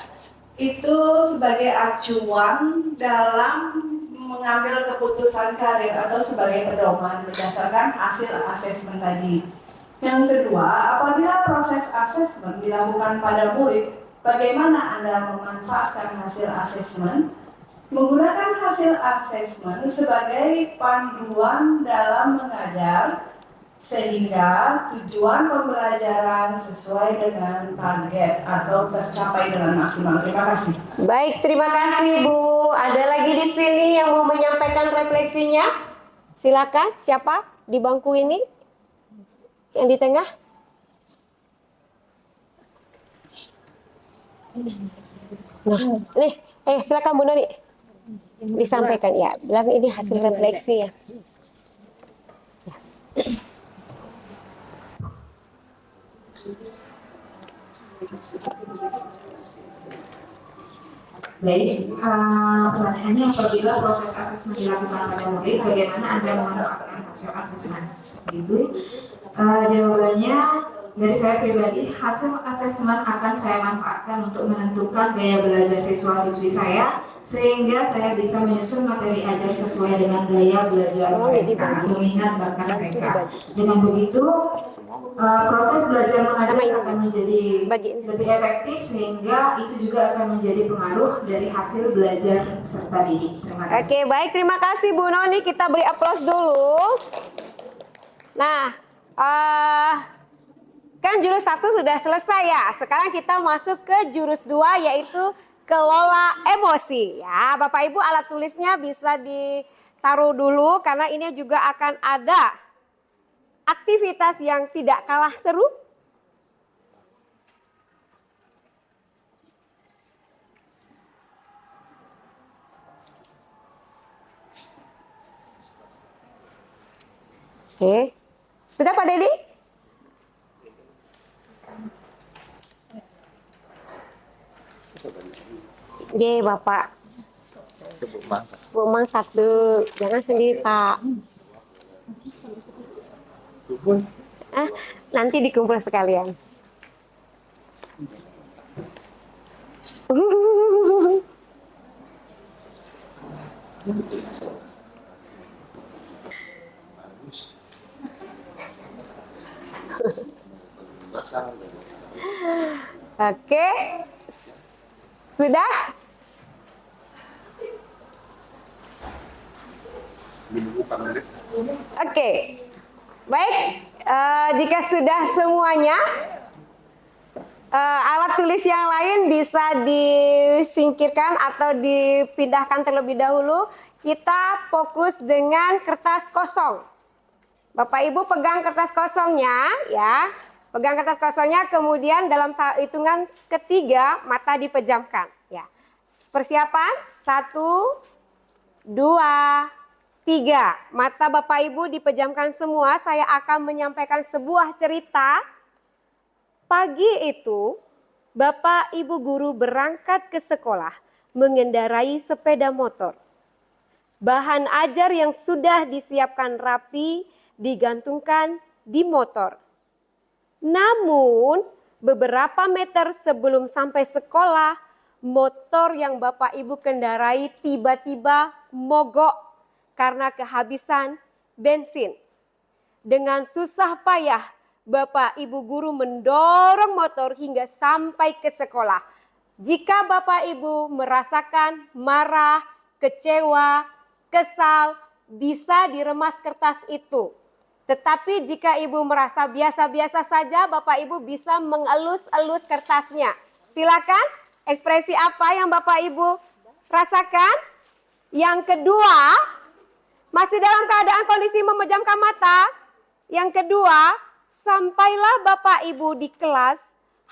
E: itu sebagai acuan dalam mengambil keputusan karir atau sebagai pedoman berdasarkan hasil asesmen tadi. Yang kedua, apabila proses asesmen dilakukan pada murid, bagaimana Anda memanfaatkan hasil asesmen? Menggunakan hasil asesmen sebagai panduan dalam mengajar sehingga tujuan pembelajaran sesuai dengan target atau tercapai dengan maksimal. Terima kasih.
B: Baik, terima kasih Bu. Ada lagi di sini yang mau menyampaikan refleksinya? Silakan, siapa di bangku ini? Yang di tengah? Nah, nih, silakan Bu Noni. Disampaikan ya, bilang ini hasil refleksi ya.
A: Baik, pertanyaannya apabila proses asesmen dilakukan pada murid, bagaimana Anda memanfaatkan hasil asesmen? Itu jawabannya dari saya pribadi, hasil asesmen akan saya manfaatkan untuk menentukan gaya belajar siswa-siswi saya, sehingga saya bisa menyusun materi ajar sesuai dengan gaya belajar mereka atau minat bakat mereka. Dengan begitu, proses belajar mengajar akan menjadi lebih efektif, sehingga itu juga akan menjadi pengaruh dari hasil belajar peserta didik. Terima kasih.
B: Oke, baik, terima kasih Bu Noni. Kita beri aplaus dulu. Nah, kan jurus 1 sudah selesai ya. Sekarang kita masuk ke jurus 2, yaitu kelola emosi. Ya, Bapak Ibu alat tulisnya bisa ditaruh dulu karena ini juga akan ada aktivitas yang tidak kalah seru. Oke, sudah Pak Dedi? Ye Bapak. Bu Mang satu, jangan sendiri Pak. Nanti dikumpul sekalian. Oke, sudah? Oke, baik. Jika sudah semuanya, alat tulis yang lain bisa disingkirkan atau dipindahkan terlebih dahulu. Kita fokus dengan kertas kosong. Bapak Ibu pegang kertas kosongnya, ya. Pegang kertas kosongnya, kemudian dalam hitungan ketiga mata dipejamkan. Ya. Persiapan, 1, 2, 3. Mata Bapak Ibu dipejamkan semua. Saya akan menyampaikan sebuah cerita. Pagi itu, Bapak Ibu guru berangkat ke sekolah mengendarai sepeda motor. Bahan ajar yang sudah disiapkan rapi digantungkan di motor. Namun, beberapa meter sebelum sampai sekolah, motor yang Bapak Ibu kendarai tiba-tiba mogok karena kehabisan bensin. Dengan susah payah, Bapak Ibu guru mendorong motor hingga sampai ke sekolah. Jika Bapak Ibu merasakan marah, kecewa, kesal, bisa diremas kertas itu. Tetapi jika Ibu merasa biasa-biasa saja, Bapak Ibu bisa mengelus-elus kertasnya. Silakan, ekspresi apa yang Bapak Ibu rasakan? Yang kedua, masih dalam keadaan kondisi memejamkan mata. Yang kedua, sampailah Bapak Ibu di kelas,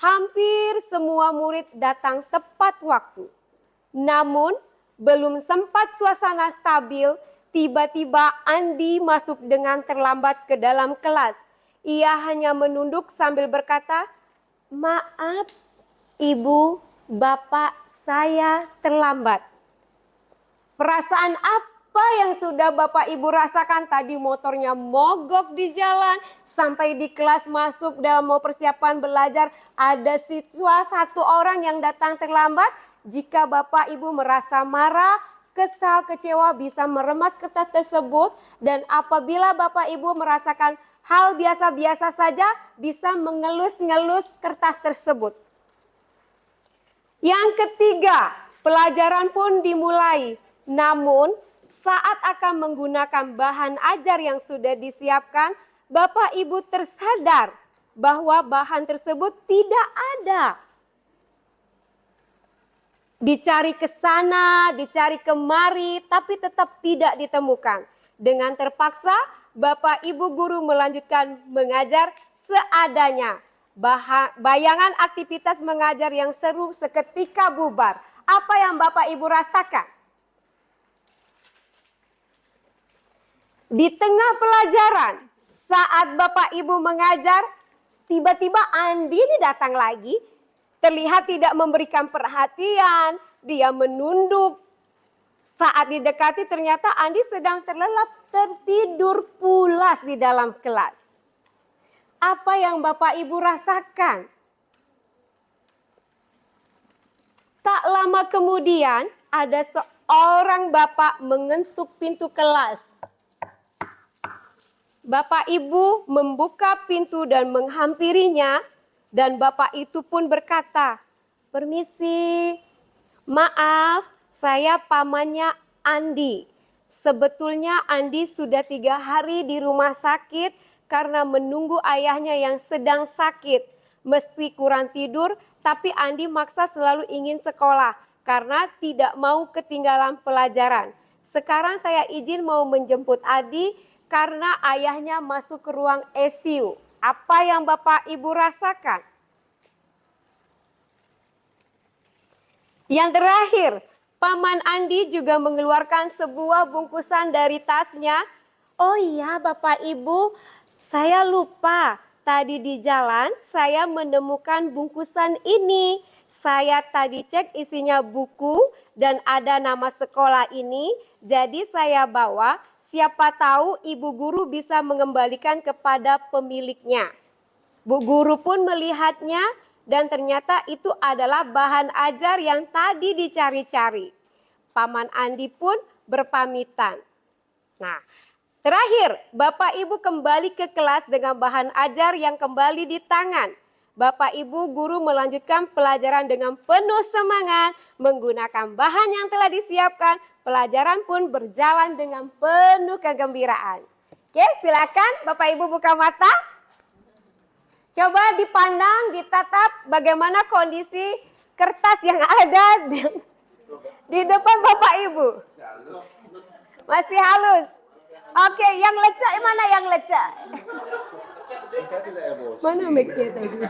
B: hampir semua murid datang tepat waktu. Namun, belum sempat suasana stabil, tiba-tiba Andi masuk dengan terlambat ke dalam kelas. Ia hanya menunduk sambil berkata, "Maaf, Ibu, Bapak, saya terlambat." Perasaan apa yang sudah Bapak Ibu rasakan? Tadi motornya mogok di jalan, sampai di kelas masuk dalam mau persiapan belajar, ada siswa satu orang yang datang terlambat. Jika Bapak Ibu merasa marah, kesal, kecewa, bisa meremas kertas tersebut. Dan apabila Bapak Ibu merasakan hal biasa-biasa saja, bisa mengelus-ngelus kertas tersebut. Yang ketiga, pelajaran pun dimulai. Namun, saat akan menggunakan bahan ajar yang sudah disiapkan, Bapak Ibu tersadar bahwa bahan tersebut tidak ada. Dicari ke sana, dicari kemari, tapi tetap tidak ditemukan. Dengan terpaksa, Bapak Ibu guru melanjutkan mengajar seadanya. Bayangan aktivitas mengajar yang seru seketika bubar. Apa yang Bapak Ibu rasakan? Di tengah pelajaran, saat Bapak Ibu mengajar, tiba-tiba Andi ini datang lagi. Terlihat tidak memberikan perhatian, dia menunduk. Saat didekati ternyata Andi sedang terlelap tertidur pulas di dalam kelas. Apa yang Bapak Ibu rasakan? Tak lama kemudian ada seorang bapak mengetuk pintu kelas. Bapak Ibu membuka pintu dan menghampirinya. Dan bapak itu pun berkata, "Permisi, maaf, saya pamannya Andi. Sebetulnya Andi sudah 3 hari di rumah sakit karena menunggu ayahnya yang sedang sakit. Meski kurang tidur, tapi Andi maksa selalu ingin sekolah. karena tidak mau ketinggalan pelajaran. Sekarang saya izin mau menjemput Adi karena ayahnya masuk ke ruang ICU. Apa yang Bapak Ibu rasakan? Yang terakhir, Paman Andi juga mengeluarkan sebuah bungkusan dari tasnya. Oh iya Bapak Ibu, saya lupa. Tadi di jalan saya menemukan bungkusan ini. Saya tadi cek isinya buku dan ada nama sekolah ini. Jadi saya bawa, siapa tahu ibu guru bisa mengembalikan kepada pemiliknya. Bu guru pun melihatnya dan ternyata itu adalah bahan ajar yang tadi dicari-cari. Paman Andi pun berpamitan. Nah, terakhir, Bapak Ibu kembali ke kelas dengan bahan ajar yang kembali di tangan. Bapak Ibu guru melanjutkan pelajaran dengan penuh semangat, menggunakan bahan yang telah disiapkan. Pelajaran pun berjalan dengan penuh kegembiraan. Oke, silakan Bapak Ibu buka mata. Coba dipandang, ditatap bagaimana kondisi kertas yang ada di depan Bapak Ibu. Masih halus. Oke, yang lecak mana yang lecak? Mana mic-nya tadi?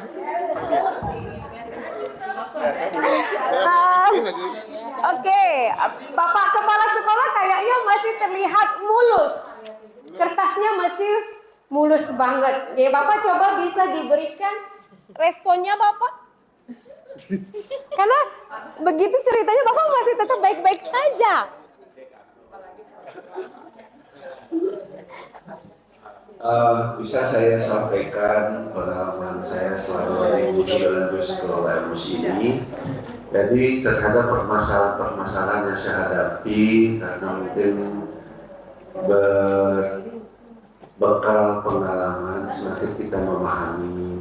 B: Oke, Bapak Kepala Sekolah kayaknya masih terlihat mulus. Kertasnya masih mulus banget. Ya, Bapak coba bisa diberikan responnya Bapak. Karena begitu ceritanya Bapak masih tetap baik-baik saja.
C: Bisa saya sampaikan pengalaman saya selama mengikuti dalam sekolah emosi ini. Jadi terhadap permasalahan yang saya hadapi karena mungkin berbekal pengalaman semakin kita memahami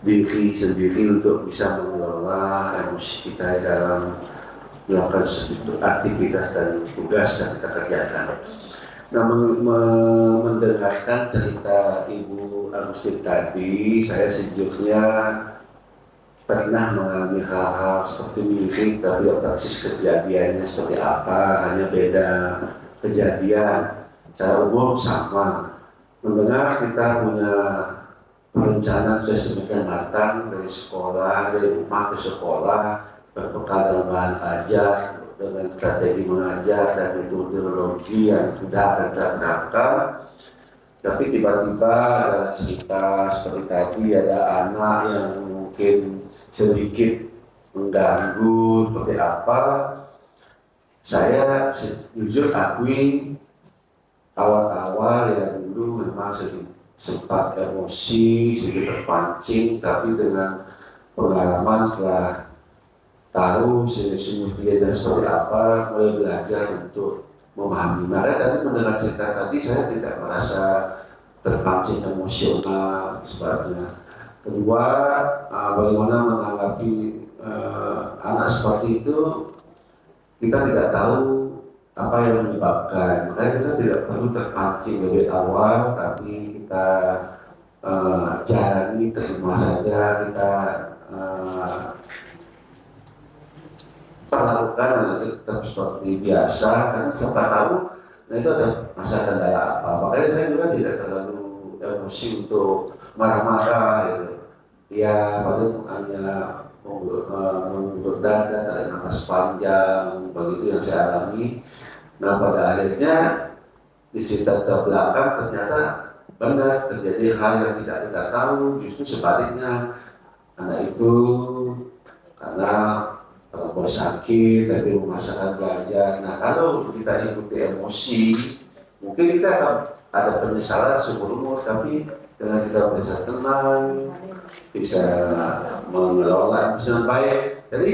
C: diri sendiri untuk bisa mengelola emosi kita dalam melakukan aktivitas dan tugas yang kita kerjakan. Nah, mendengarkan cerita Ibu Agustin tadi, saya sejujurnya pernah mengalami hal-hal seperti mirip, tapi persis kejadiannya seperti apa, hanya beda kejadian. Secara umum sama. Mendengar kita punya perencanaan sudah sedemikian matang dari sekolah, dari rumah ke sekolah, berbekal dengan bahan ajar, dengan strategi mengajar dan metodologi yang sudah kita terapkan. Tapi tiba-tiba ada cerita seperti tadi, ada anak yang mungkin sedikit mengganggu seperti apa. Saya jujur akui awal-awal ya dulu memang sempat emosi, sedikit terpancing, tapi dengan pengalaman setelah tahu sini-sini seperti apa, mulai belajar untuk memahami. Maka tadi mendengar cerita tadi saya tidak merasa terpancing emosional sebabnya. Kedua, bagaimana menanggapi anak seperti itu, kita tidak tahu apa yang menyebabkan. Makanya kita tidak perlu terpancing lebih awal, tapi kita jalani, terima saja, kita lakukan tetap seperti biasa, karena siapa tahu nah itu ada masa kendala apa. Makanya saya juga tidak terlalu emosi untuk marah-marah gitu. Ya paling hanya mengulur dada, tarik nafas panjang, begitu yang saya alami. Nah pada akhirnya di cerita terbelakang ternyata benar terjadi hal yang tidak kita tahu, justru sebaliknya anak itu karena kalau sakit, tapi memaksakan belajar. Nah, kalau kita ikuti emosi, mungkin kita akan ada penyesalan seumur umur, tapi dengan kita bisa tenang, bisa mengelola emosi dengan baik. Jadi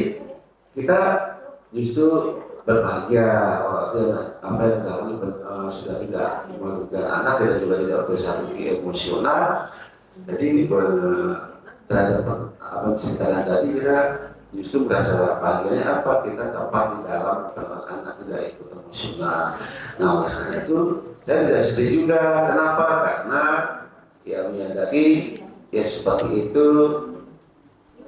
C: kita justru berbahagia apa yang terjadi sudah tidak merugikan anak dan juga tidak bersakit emosional. Jadi terhadap apa yang saya tadi kita justru merasa bahagianya apa kita tepat di dalam anak tidak ikut emosional. Nah oleh karena itu saya tidak sedih juga. Kenapa? Karena ya menyadari ya seperti itu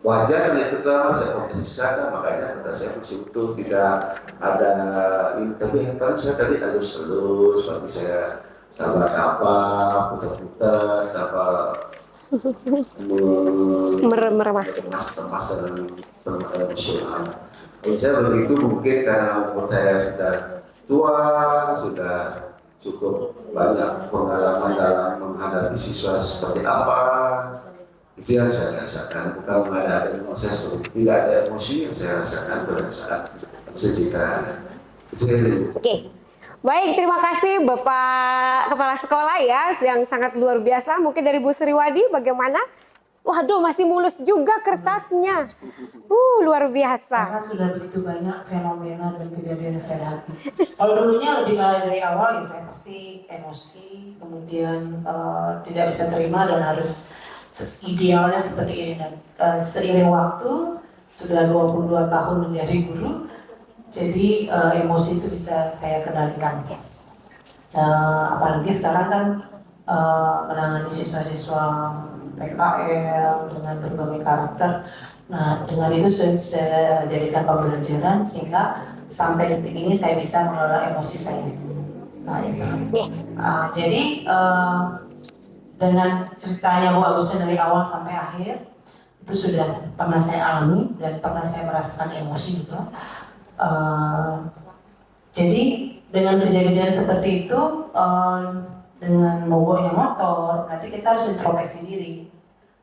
C: wajar ya terutama saya kompetisi sana, makanya pada saya masih utuh, tidak ada ini. Tapi yang paling saya tadi halus-halus, bagi saya sapa-sapa, putar-putar, sapa
B: Meremas.
C: temas dengan permainan nasional. Kalau saya begitu mungkin karena umur saya sudah tua, sudah cukup banyak pengalaman dalam menghadapi siswa seperti apa. Itu yang saya rasakan, bukan ada emosi seperti itu. Tidak ada emosi yang saya rasakan pada saat cerita.
B: Oke. Baik, terima kasih Bapak Kepala Sekolah ya yang sangat luar biasa. Mungkin dari Bu Sriwadi bagaimana? Waduh, masih mulus juga kertasnya. Luar biasa.
G: Karena sudah begitu banyak fenomena dan kejadian yang saya hadapi. Kalau dulunya lebih dari awal ya saya pasti emosi, kemudian tidak bisa terima dan harus idealnya seperti ini. Dan seiring waktu sudah 22 tahun menjadi guru, jadi emosi itu bisa saya kendalikan. Apalagi sekarang kan menangani siswa-siswa PKL dengan berbagai karakter. Nah, dengan itu saya jadikan pembelajaran sehingga sampai detik ini saya bisa mengelola emosi saya. Nah, itu. Jadi dengan ceritanya Bu Agustin dari awal sampai akhir itu sudah pernah saya alami dan pernah saya merasakan emosi gitu. Jadi dengan kejadian seperti itu, dengan mogoknya motor, nanti kita harus introspeksi diri.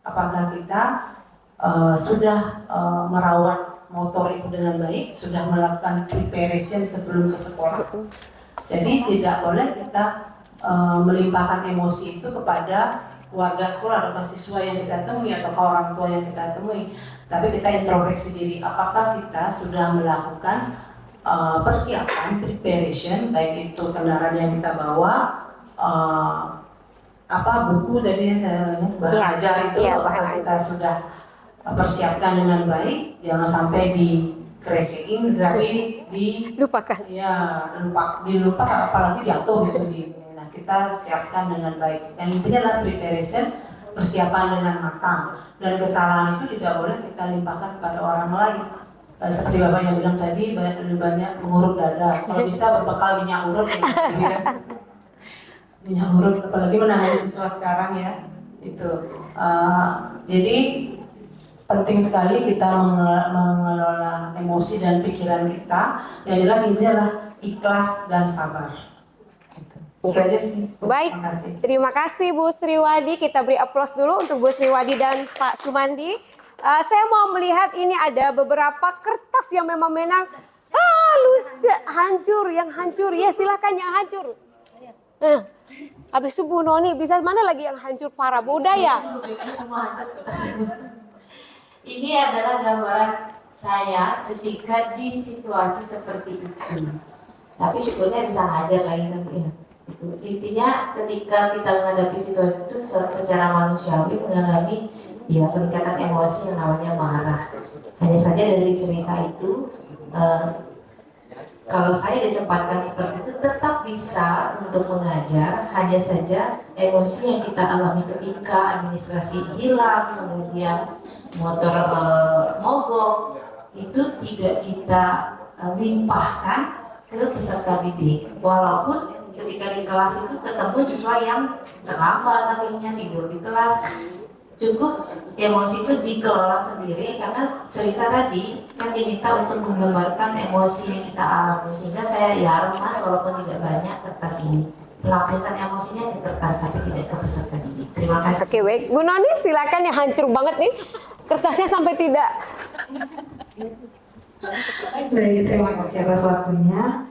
G: Apakah kita sudah merawat motor itu dengan baik, sudah melakukan preparation sebelum ke sekolah. Jadi tidak boleh kita melimpahkan emosi itu kepada warga sekolah atau siswa yang kita temui atau ke orang tua yang kita temui. Tapi kita introspeksi diri, apakah kita sudah melakukan persiapan, preparation, baik itu kendaraan yang kita bawa, buku tadi yang saya bahan ajar itu, apakah kita sudah persiapkan dengan baik, jangan sampai dikresekin, tapi dilupakan. Ya, dilupakan, apalagi jatuh gitu. Nah, kita siapkan dengan baik. Yang intinya adalah preparation, persiapan dengan matang, dan kesalahan itu tidak boleh kita limpahkan kepada orang lain. Seperti Bapak yang bilang tadi, lebih banyak mengurut dada. Kalau bisa berbekal minyak urut ya. Minyak urut, apalagi menangani siswa sekarang ya. Itu. Jadi penting sekali kita mengelola emosi dan pikiran kita. Yang jelas intinya adalah ikhlas dan sabar. Itu aja sih.
B: Baik, terima kasih Bu Sriwadi. Kita beri aplaus dulu untuk Bu Sriwadi dan Pak Sumandi. Saya mau melihat ini ada beberapa kertas yang memang lucu, hancur, yang hancur. Ya silakan yang hancur. Habis itu Bu Noni, bisa mana lagi yang hancur parah? Budaya.
A: Semua hancur. Ini adalah gambaran saya ketika di situasi seperti itu. Tapi syukurnya bisa ngajar lagi kan ya. Intinya ketika kita menghadapi situasi itu secara manusiawi mengalami peningkatan emosi yang namanya marah. Hanya saja dari cerita itu kalau saya ditempatkan seperti itu tetap bisa untuk mengajar, hanya saja emosi yang kita alami ketika administrasi hilang, kemudian motor mogok, itu tidak kita limpahkan ke peserta didik. Walaupun ketika di kelas itu ketemu siswa yang terlambat akhirnya tidur di kelas, cukup emosi itu dikelola sendiri karena cerita tadi kan diminta untuk menggambarkan emosi yang kita alami, sehingga saya mas walaupun tidak banyak kertas ini pelampiasan emosinya di kertas tapi tidak ke peserta didik. Terima kasih.
B: Oke, baik Bu Noni, silakan yang hancur banget nih kertasnya sampai tidak.
L: Baik, terima kasih atas waktunya.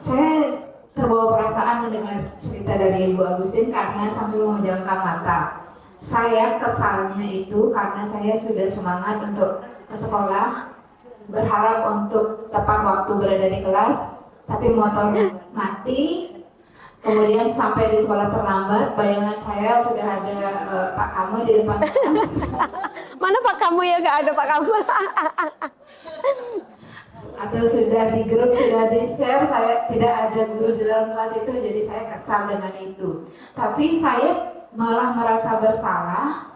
L: Saya terbawa perasaan mendengar cerita dari Ibu Agustin karena sambil memejamkan mata. Saya kesalnya itu karena saya sudah semangat untuk ke sekolah, berharap untuk tepat waktu berada di kelas, tapi motor mati, kemudian sampai di sekolah terlambat. Bayangan saya sudah ada Pak Kamu di depan kelas.
B: Mana Pak Kamu ya, nggak ada Pak Kamu.
L: Atau sudah di grup, sudah di share, saya tidak ada guru di dalam kelas itu, jadi saya kesal dengan itu. Tapi saya malah merasa bersalah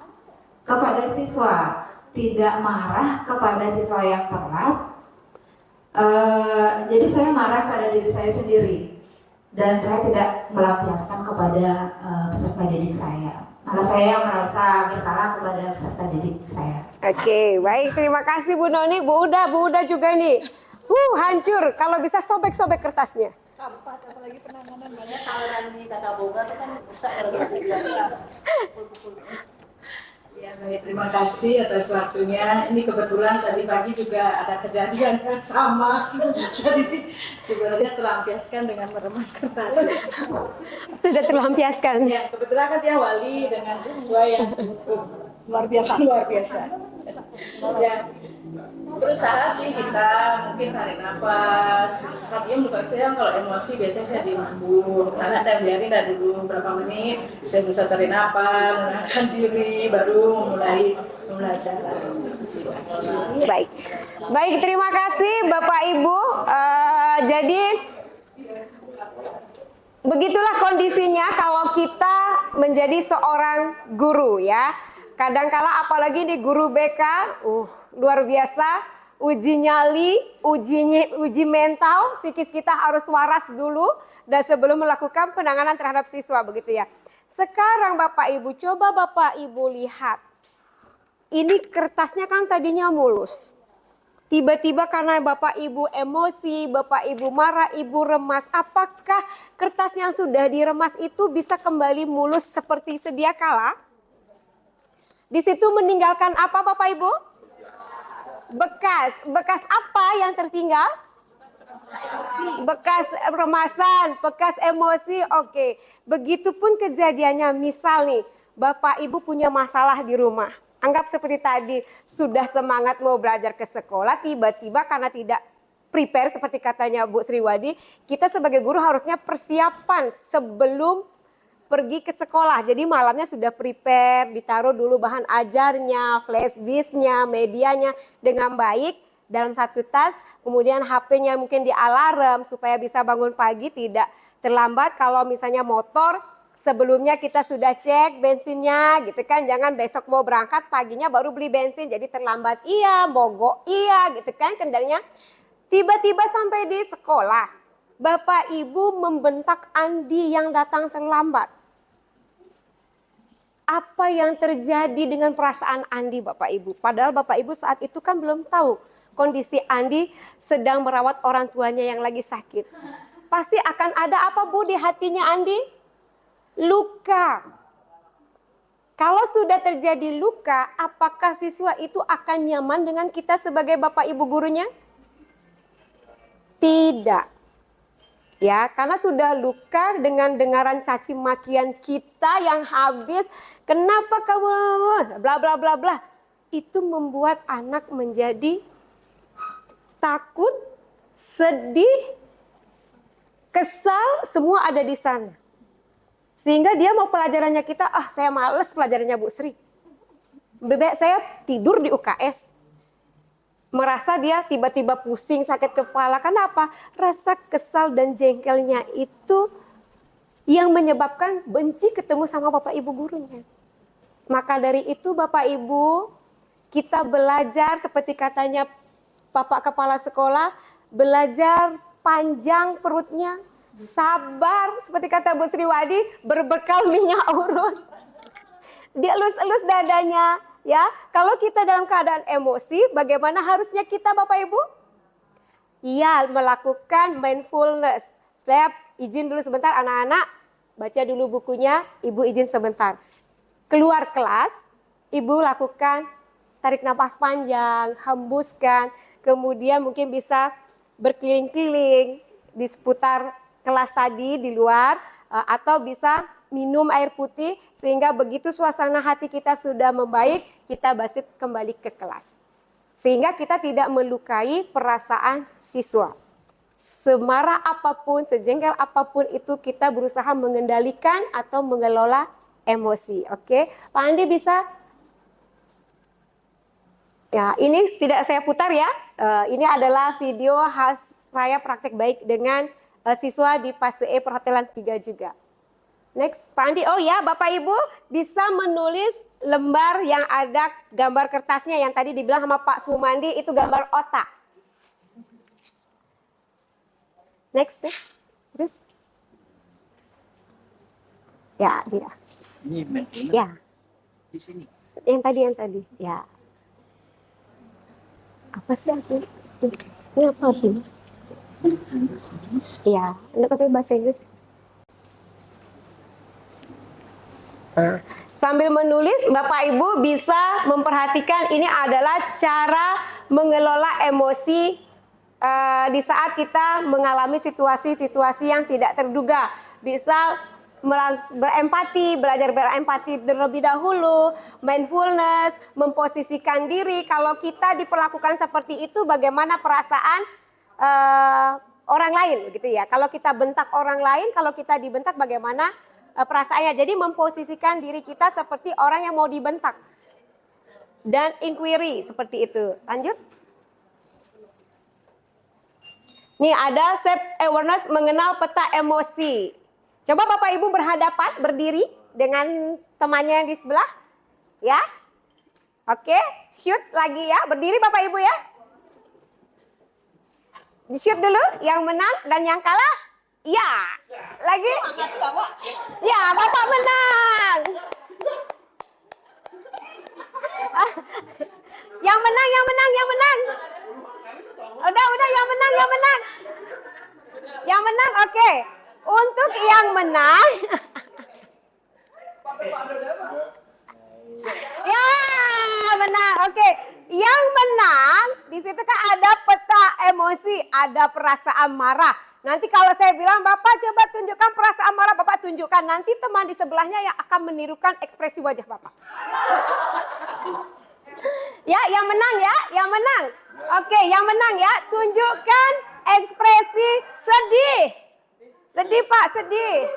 L: kepada siswa tidak marah kepada siswa yang telat. Jadi saya marah pada diri saya sendiri dan saya tidak melampiaskan kepada peserta didik saya. Malah saya merasa bersalah kepada peserta didik saya.
B: Oke, baik. Terima kasih Bu Noni. Bu Uda juga nih. Hancur. Kalau bisa sobek-sobek kertasnya.
G: Kampat, apalagi penanganan banyak aliran di tata boga itu kan rusak
M: Ya, baik, terima kasih atas waktunya. Ini kebetulan tadi pagi juga ada kejadian yang sama. Jadi sebenarnya terlampiaskan dengan meremas kertas.
B: Tidak terlampiaskan.
M: Ya, kebetulan kan dia wali dengan siswa yang cukup luar biasa. Ya, berusaha sih kita mungkin tarik nafas, berusaha diam. Bukan saya kalau emosi biasanya saya diam dulu, karena saya biarin dah dulu berapa menit, saya berusaha tarik nafas, menenangkan diri, baru mulai belajar.
B: Baik, terima kasih Bapak Ibu. Jadi begitulah kondisinya kalau kita menjadi seorang guru ya. Kadangkala apalagi di guru BK, luar biasa, uji nyali, uji mental, psikis kita harus waras dulu dan sebelum melakukan penanganan terhadap siswa begitu ya. Sekarang Bapak Ibu, coba Bapak Ibu lihat. Ini kertasnya kan tadinya mulus. Tiba-tiba karena Bapak Ibu emosi, Bapak Ibu marah, Ibu remas. Apakah kertas yang sudah diremas itu bisa kembali mulus seperti sedia kala? Di situ meninggalkan apa Bapak Ibu? Bekas apa yang tertinggal? Bekas remasan, bekas emosi. Oke. Begitupun kejadiannya, misal nih, Bapak Ibu punya masalah di rumah. Anggap seperti tadi, sudah semangat mau belajar ke sekolah, tiba-tiba karena tidak prepare seperti katanya Bu Sriwadi, kita sebagai guru harusnya persiapan sebelum pergi ke sekolah. Jadi malamnya sudah prepare, ditaruh dulu bahan ajarnya, flash disknya, medianya dengan baik dalam satu tas. Kemudian HP-nya mungkin di alarm supaya bisa bangun pagi tidak terlambat. Kalau misalnya motor, sebelumnya kita sudah cek bensinnya gitu kan. Jangan besok mau berangkat paginya baru beli bensin jadi terlambat. Iya, mogok iya gitu kan kendalanya. Tiba-tiba sampai di sekolah, Bapak Ibu membentak Andi yang datang terlambat. Apa yang terjadi dengan perasaan Andi Bapak Ibu? Padahal Bapak Ibu saat itu kan belum tahu kondisi Andi sedang merawat orang tuanya yang lagi sakit. Pasti akan ada apa Bu di hatinya Andi? Luka. Kalau sudah terjadi luka, apakah siswa itu akan nyaman dengan kita sebagai Bapak Ibu gurunya? Tidak. Ya, karena sudah luka dengan dengaran caci makian kita yang habis, kenapa kamu bla bla bla bla. Itu membuat anak menjadi takut, sedih, kesal, semua ada di sana. Sehingga dia mau pelajarannya kita, saya males pelajarannya Bu Sri. Bebek saya tidur di UKS. Merasa dia tiba-tiba pusing, sakit kepala. Kenapa? Rasa kesal dan jengkelnya itu yang menyebabkan benci ketemu sama Bapak Ibu gurunya. Maka dari itu Bapak Ibu, kita belajar seperti katanya Bapak Kepala Sekolah, belajar panjang perutnya, sabar seperti kata Bu Sriwadi, berbekal minyak urut. Dielus-elus dadanya. Ya, kalau kita dalam keadaan emosi, bagaimana harusnya kita Bapak Ibu? Iya, melakukan mindfulness. Saya izin dulu sebentar anak-anak, baca dulu bukunya, Ibu izin sebentar. Keluar kelas, Ibu lakukan tarik napas panjang, hembuskan, kemudian mungkin bisa berkeliling-keliling di seputar kelas tadi di luar, atau bisa minum air putih sehingga begitu suasana hati kita sudah membaik, kita balik kembali ke kelas. Sehingga kita tidak melukai perasaan siswa. Semarah apapun, sejengkel apapun itu kita berusaha mengendalikan atau mengelola emosi. Oke, Pak Andi bisa? Ya, ini tidak saya putar ya. Ini adalah video khas saya praktek baik dengan siswa di fase E perhotelan 3 juga. Next, Pak Andi. Oh ya, Bapak Ibu bisa menulis lembar yang ada gambar kertasnya yang tadi dibilang sama Pak Sumandi itu gambar otak. Next. Terus. Ya, dia.
F: Ini
B: Ya.
F: di sini.
B: Yang tadi. Ya. Apa sih aku? Ini apa ini? Iya, Anda pakai bahasa Inggris. Sambil menulis, Bapak Ibu bisa memperhatikan ini adalah cara mengelola emosi di saat kita mengalami situasi-situasi yang tidak terduga. Bisa berempati, belajar berempati terlebih dahulu, mindfulness, memposisikan diri. Kalau kita diperlakukan seperti itu, bagaimana perasaan orang lain, begitu ya. Kalau kita bentak orang lain, kalau kita dibentak, bagaimana perasaannya. Jadi memposisikan diri kita seperti orang yang mau dibentak. Dan inquiry seperti itu. Lanjut. Nih ada self awareness, mengenal peta emosi. Coba Bapak Ibu berhadapan, berdiri dengan temannya yang di sebelah. Ya. Oke, shoot lagi ya. Berdiri Bapak Ibu ya. Di shoot dulu, yang menang dan yang kalah. Ya, lagi. Ya, Bapak menang. Yang menang. Udah, yang menang. Yang menang, oke. Untuk yang menang. Ya, menang. Oke. Yang menang, di situ kan ada peta emosi, ada perasaan marah. Nanti kalau saya bilang, Bapak coba tunjukkan perasaan marah, Bapak tunjukkan. Nanti teman di sebelahnya yang akan menirukan ekspresi wajah Bapak. Ya, yang menang ya, yang menang. Oke, yang menang ya, tunjukkan ekspresi sedih. Sedih Pak, sedih.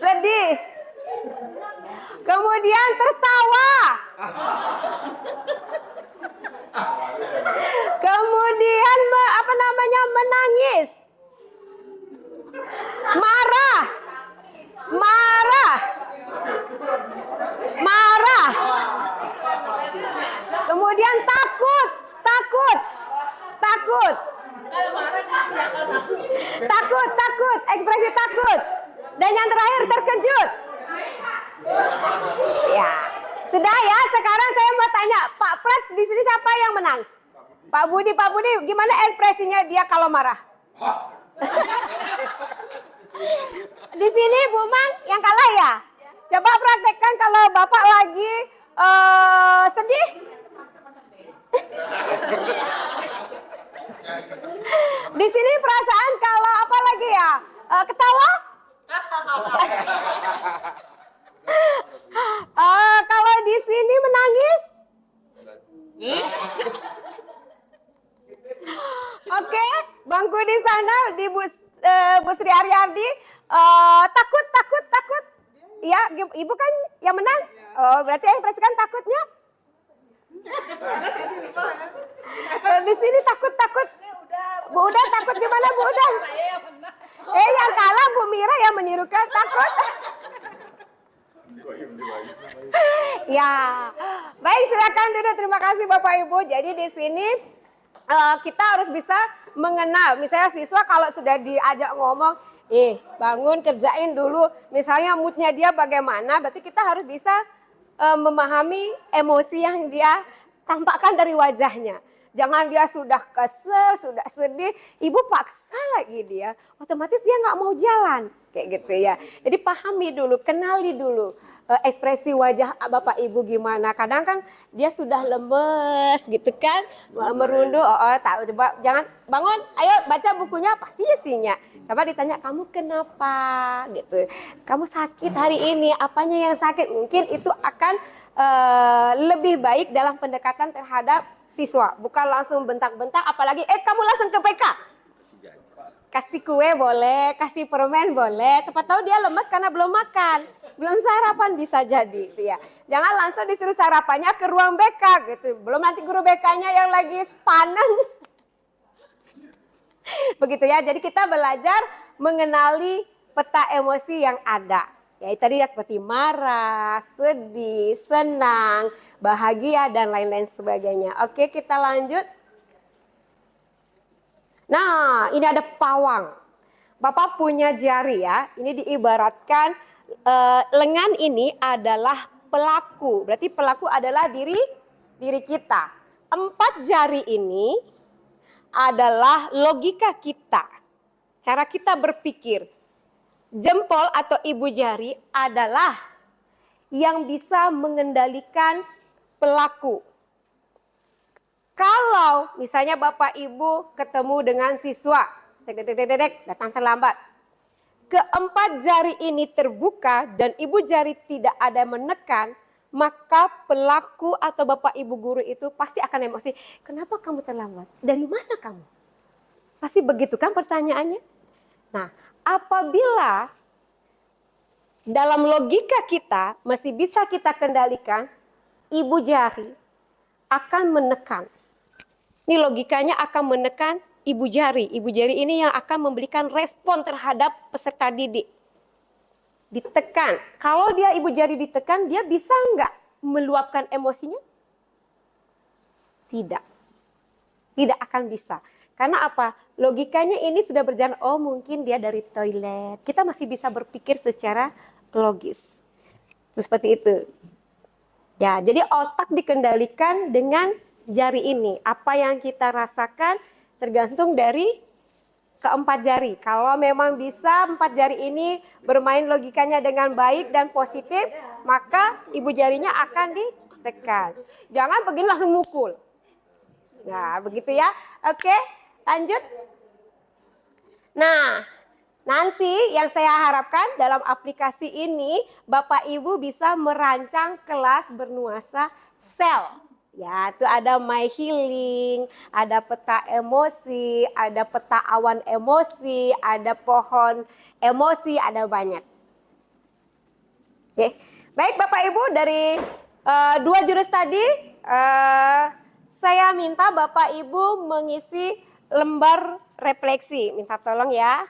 B: Sedih. Kemudian tertawa. Kemudian menangis. Marah. Kemudian takut. Ekspresi takut. Dan yang terakhir terkejut. Ya. Sudah ya, sekarang saya mau tanya, Pak Prats di sini siapa yang menang? Pak Budi, gimana ekspresinya dia kalau marah? Di sini Bu Mang yang kalah ya? Coba praktekkan kalau Bapak lagi sedih. Di sini perasaan kalau apa lagi ya? Ketawa? Kalau di sini menangis? Oke, bangku di sana di Bu Sri Aryadi takut. Ya, Ibu kan yang menang. Oh, berarti ekspresikan takutnya. Di sini takut. Bu Uda takut gimana Bu Uda? Yang kalah Bu Mira yang menirukan takut. Ya, baik silakan duduk. Terima kasih Bapak Ibu. Jadi di sini kita harus bisa mengenal. Misalnya siswa kalau sudah diajak ngomong, bangun kerjain dulu. Misalnya moodnya dia bagaimana, berarti kita harus bisa memahami emosi yang dia tampakkan dari wajahnya. Jangan dia sudah kesel, sudah sedih, ibu paksa lagi dia, otomatis dia nggak mau jalan, kayak gitu ya. Jadi pahami dulu, kenali dulu ekspresi wajah Bapak Ibu gimana. Kadang kan dia sudah lemes gitu kan, merunduk, tahu coba jangan bangun, ayo baca bukunya pasti isinya. Coba ditanya kamu kenapa gitu, kamu sakit hari ini, apanya yang sakit, mungkin itu akan lebih baik dalam pendekatan terhadap siswa, bukan langsung bentak-bentak, apalagi kamu langsung ke PK. Kasih kue boleh, kasih permen boleh, cepat tahu dia lemas karena belum makan, belum sarapan bisa jadi gitu ya. Jangan langsung disuruh sarapannya ke ruang BK gitu, belum nanti guru BK-nya yang lagi panen. Begitu ya. Jadi kita belajar mengenali peta emosi yang ada. Ya tadi ya seperti marah, sedih, senang, bahagia dan lain-lain sebagainya. Oke, kita lanjut. Nah, ini ada pawang. Bapak punya jari ya. Ini diibaratkan lengan ini adalah pelaku. Berarti pelaku adalah diri kita. 4 jari ini adalah logika kita. Cara kita berpikir. Jempol atau ibu jari adalah yang bisa mengendalikan pelaku. Kalau misalnya Bapak Ibu ketemu dengan siswa, datang terlambat. Keempat jari ini terbuka dan ibu jari tidak ada menekan, maka pelaku atau Bapak Ibu guru itu pasti akan emosi. Kenapa kamu terlambat? Dari mana kamu? Pasti begitu kan pertanyaannya? Nah, apabila dalam logika kita masih bisa kita kendalikan, ibu jari akan menekan. Ini logikanya akan menekan ibu jari. Ibu jari ini yang akan memberikan respon terhadap peserta didik. Ditekan. Kalau dia ibu jari ditekan, dia bisa nggak meluapkan emosinya? Tidak. Tidak akan bisa. Karena apa? Logikanya ini sudah berjalan, oh mungkin dia dari toilet. Kita masih bisa berpikir secara logis. Seperti itu. Ya, jadi otak dikendalikan dengan jari ini. Apa yang kita rasakan tergantung dari keempat jari. Kalau memang bisa 4 jari ini bermain logikanya dengan baik dan positif, maka ibu jarinya akan ditekan. Jangan begini langsung mukul. Nah, begitu ya. Oke, lanjut. Nah, nanti yang saya harapkan dalam aplikasi ini, Bapak Ibu bisa merancang kelas bernuansa sel. Ya, itu ada My Healing, ada peta emosi, ada peta awan emosi, ada pohon emosi, ada banyak. Oke, baik Bapak Ibu dari 2 jurus tadi, saya minta Bapak Ibu mengisi lembar refleksi. Minta tolong ya.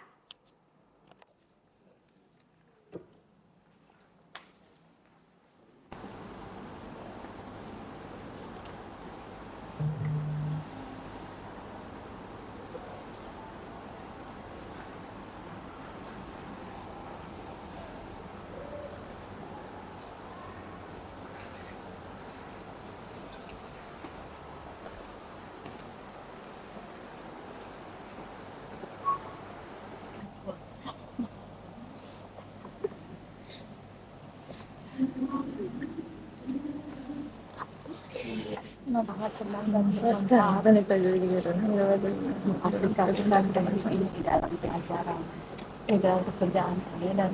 M: aplikasikan dengan ini di dalam acara, di dalam pekerjaan saya dan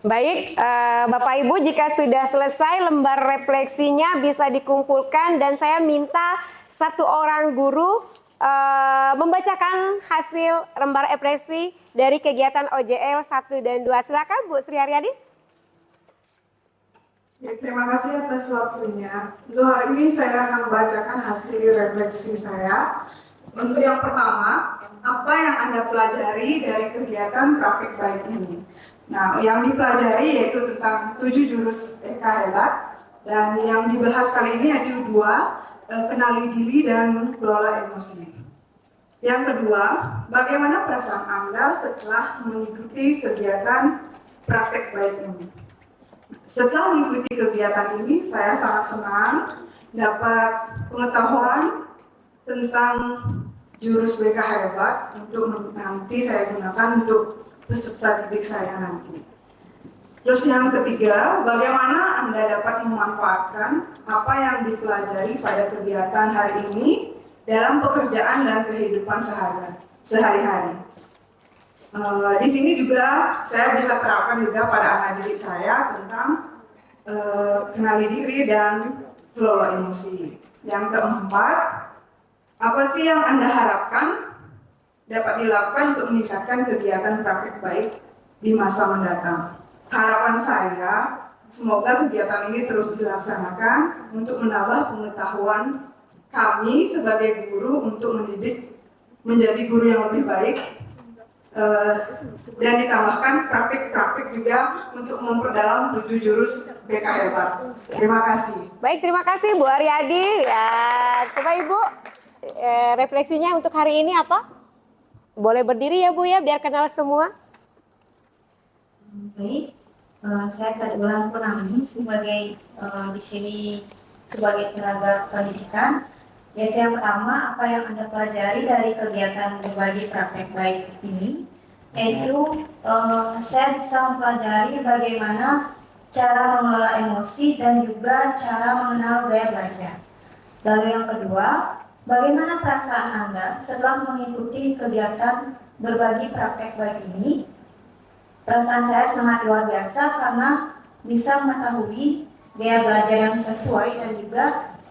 B: Baik, Bapak Ibu jika sudah selesai lembar refleksinya bisa dikumpulkan dan saya minta 1 orang guru membacakan hasil lembar refleksi dari kegiatan OJL 1 dan 2. Silakan Bu Sri Haryadi.
N: Ya, terima kasih atas waktunya. Untuk hari ini saya akan membacakan hasil refleksi saya. Untuk yang pertama, apa yang Anda pelajari dari kegiatan praktik baik ini? Nah, yang dipelajari yaitu tentang 7 jurus TK hebat, dan yang dibahas kali ini yaitu 2, kenali diri dan kelola emosi. Yang kedua, bagaimana perasaan Anda setelah mengikuti kegiatan praktek baik ini? Setelah mengikuti kegiatan ini, saya sangat senang dapat pengetahuan tentang jurus BK hebat untuk nanti saya gunakan untuk peserta didik saya nanti. Terus yang ketiga, bagaimana Anda dapat memanfaatkan apa yang dipelajari pada kegiatan hari ini dalam pekerjaan dan kehidupan sehari-hari. Di sini juga saya bisa terapkan juga pada anak didik saya tentang kenali diri dan kelola emosi. Yang keempat, apa sih yang Anda harapkan dapat dilakukan untuk meningkatkan kegiatan praktik baik di masa mendatang. Harapan saya, semoga kegiatan ini terus dilaksanakan untuk menambah pengetahuan kami sebagai guru untuk mendidik menjadi guru yang lebih baik, dan ditambahkan praktik-praktik juga untuk memperdalam 7 jurus BK Hebat. Terima kasih.
B: Baik, terima kasih Bu Aryadi. Ya, Bapak Ibu, refleksinya untuk hari ini apa? Boleh berdiri ya Bu ya, biar kenal semua.
O: Baik, saya Kak Ulang Punami sebagai di sini sebagai tenaga pendidikan. Yaitu yang pertama, apa yang Anda pelajari dari kegiatan berbagi praktek baik ini, yaitu saya bisa mempelajari bagaimana cara mengelola emosi dan juga cara mengenal gaya belajar. Lalu yang kedua, bagaimana perasaan Anda setelah mengikuti kegiatan berbagi praktek baik ini? Perasaan saya sangat luar biasa karena bisa mengetahui gaya belajar yang sesuai dan juga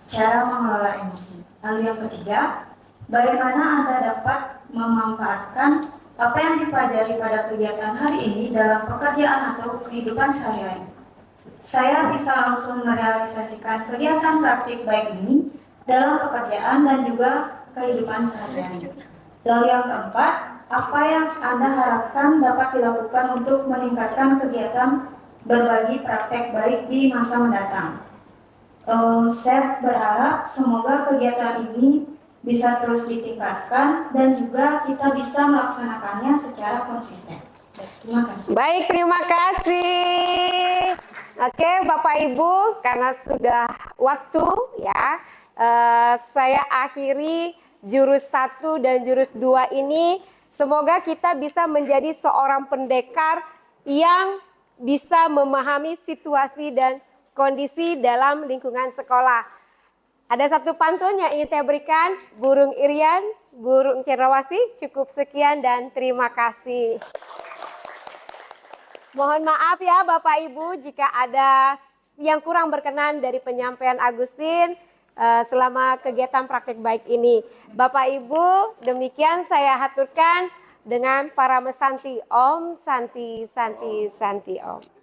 O: cara mengelola emosi. Lalu yang ketiga, bagaimana Anda dapat memanfaatkan apa yang dipelajari pada kegiatan hari ini dalam pekerjaan atau kehidupan sehari-hari. Saya bisa langsung merealisasikan kegiatan praktik baik ini dalam pekerjaan dan juga kehidupan sehari-hari. Lalu yang keempat, apa yang Anda harapkan dapat dilakukan untuk meningkatkan kegiatan berbagi praktek baik di masa mendatang? Saya berharap semoga kegiatan ini bisa terus ditingkatkan dan juga kita bisa melaksanakannya secara konsisten. Terima kasih.
B: Baik, terima kasih. Oke, Bapak Ibu, karena sudah waktu ya, saya akhiri jurus 1 dan jurus 2 ini. Semoga kita bisa menjadi seorang pendekar yang bisa memahami situasi dan kondisi dalam lingkungan sekolah. Ada satu pantun yang ingin saya berikan, burung irian, burung cendrawasih. Cukup sekian dan terima kasih. Mohon maaf ya Bapak Ibu jika ada yang kurang berkenan dari penyampaian Agustin selama kegiatan praktik baik ini. Bapak Ibu, demikian saya haturkan dengan para mesanti Om Santi Santi Santi Om.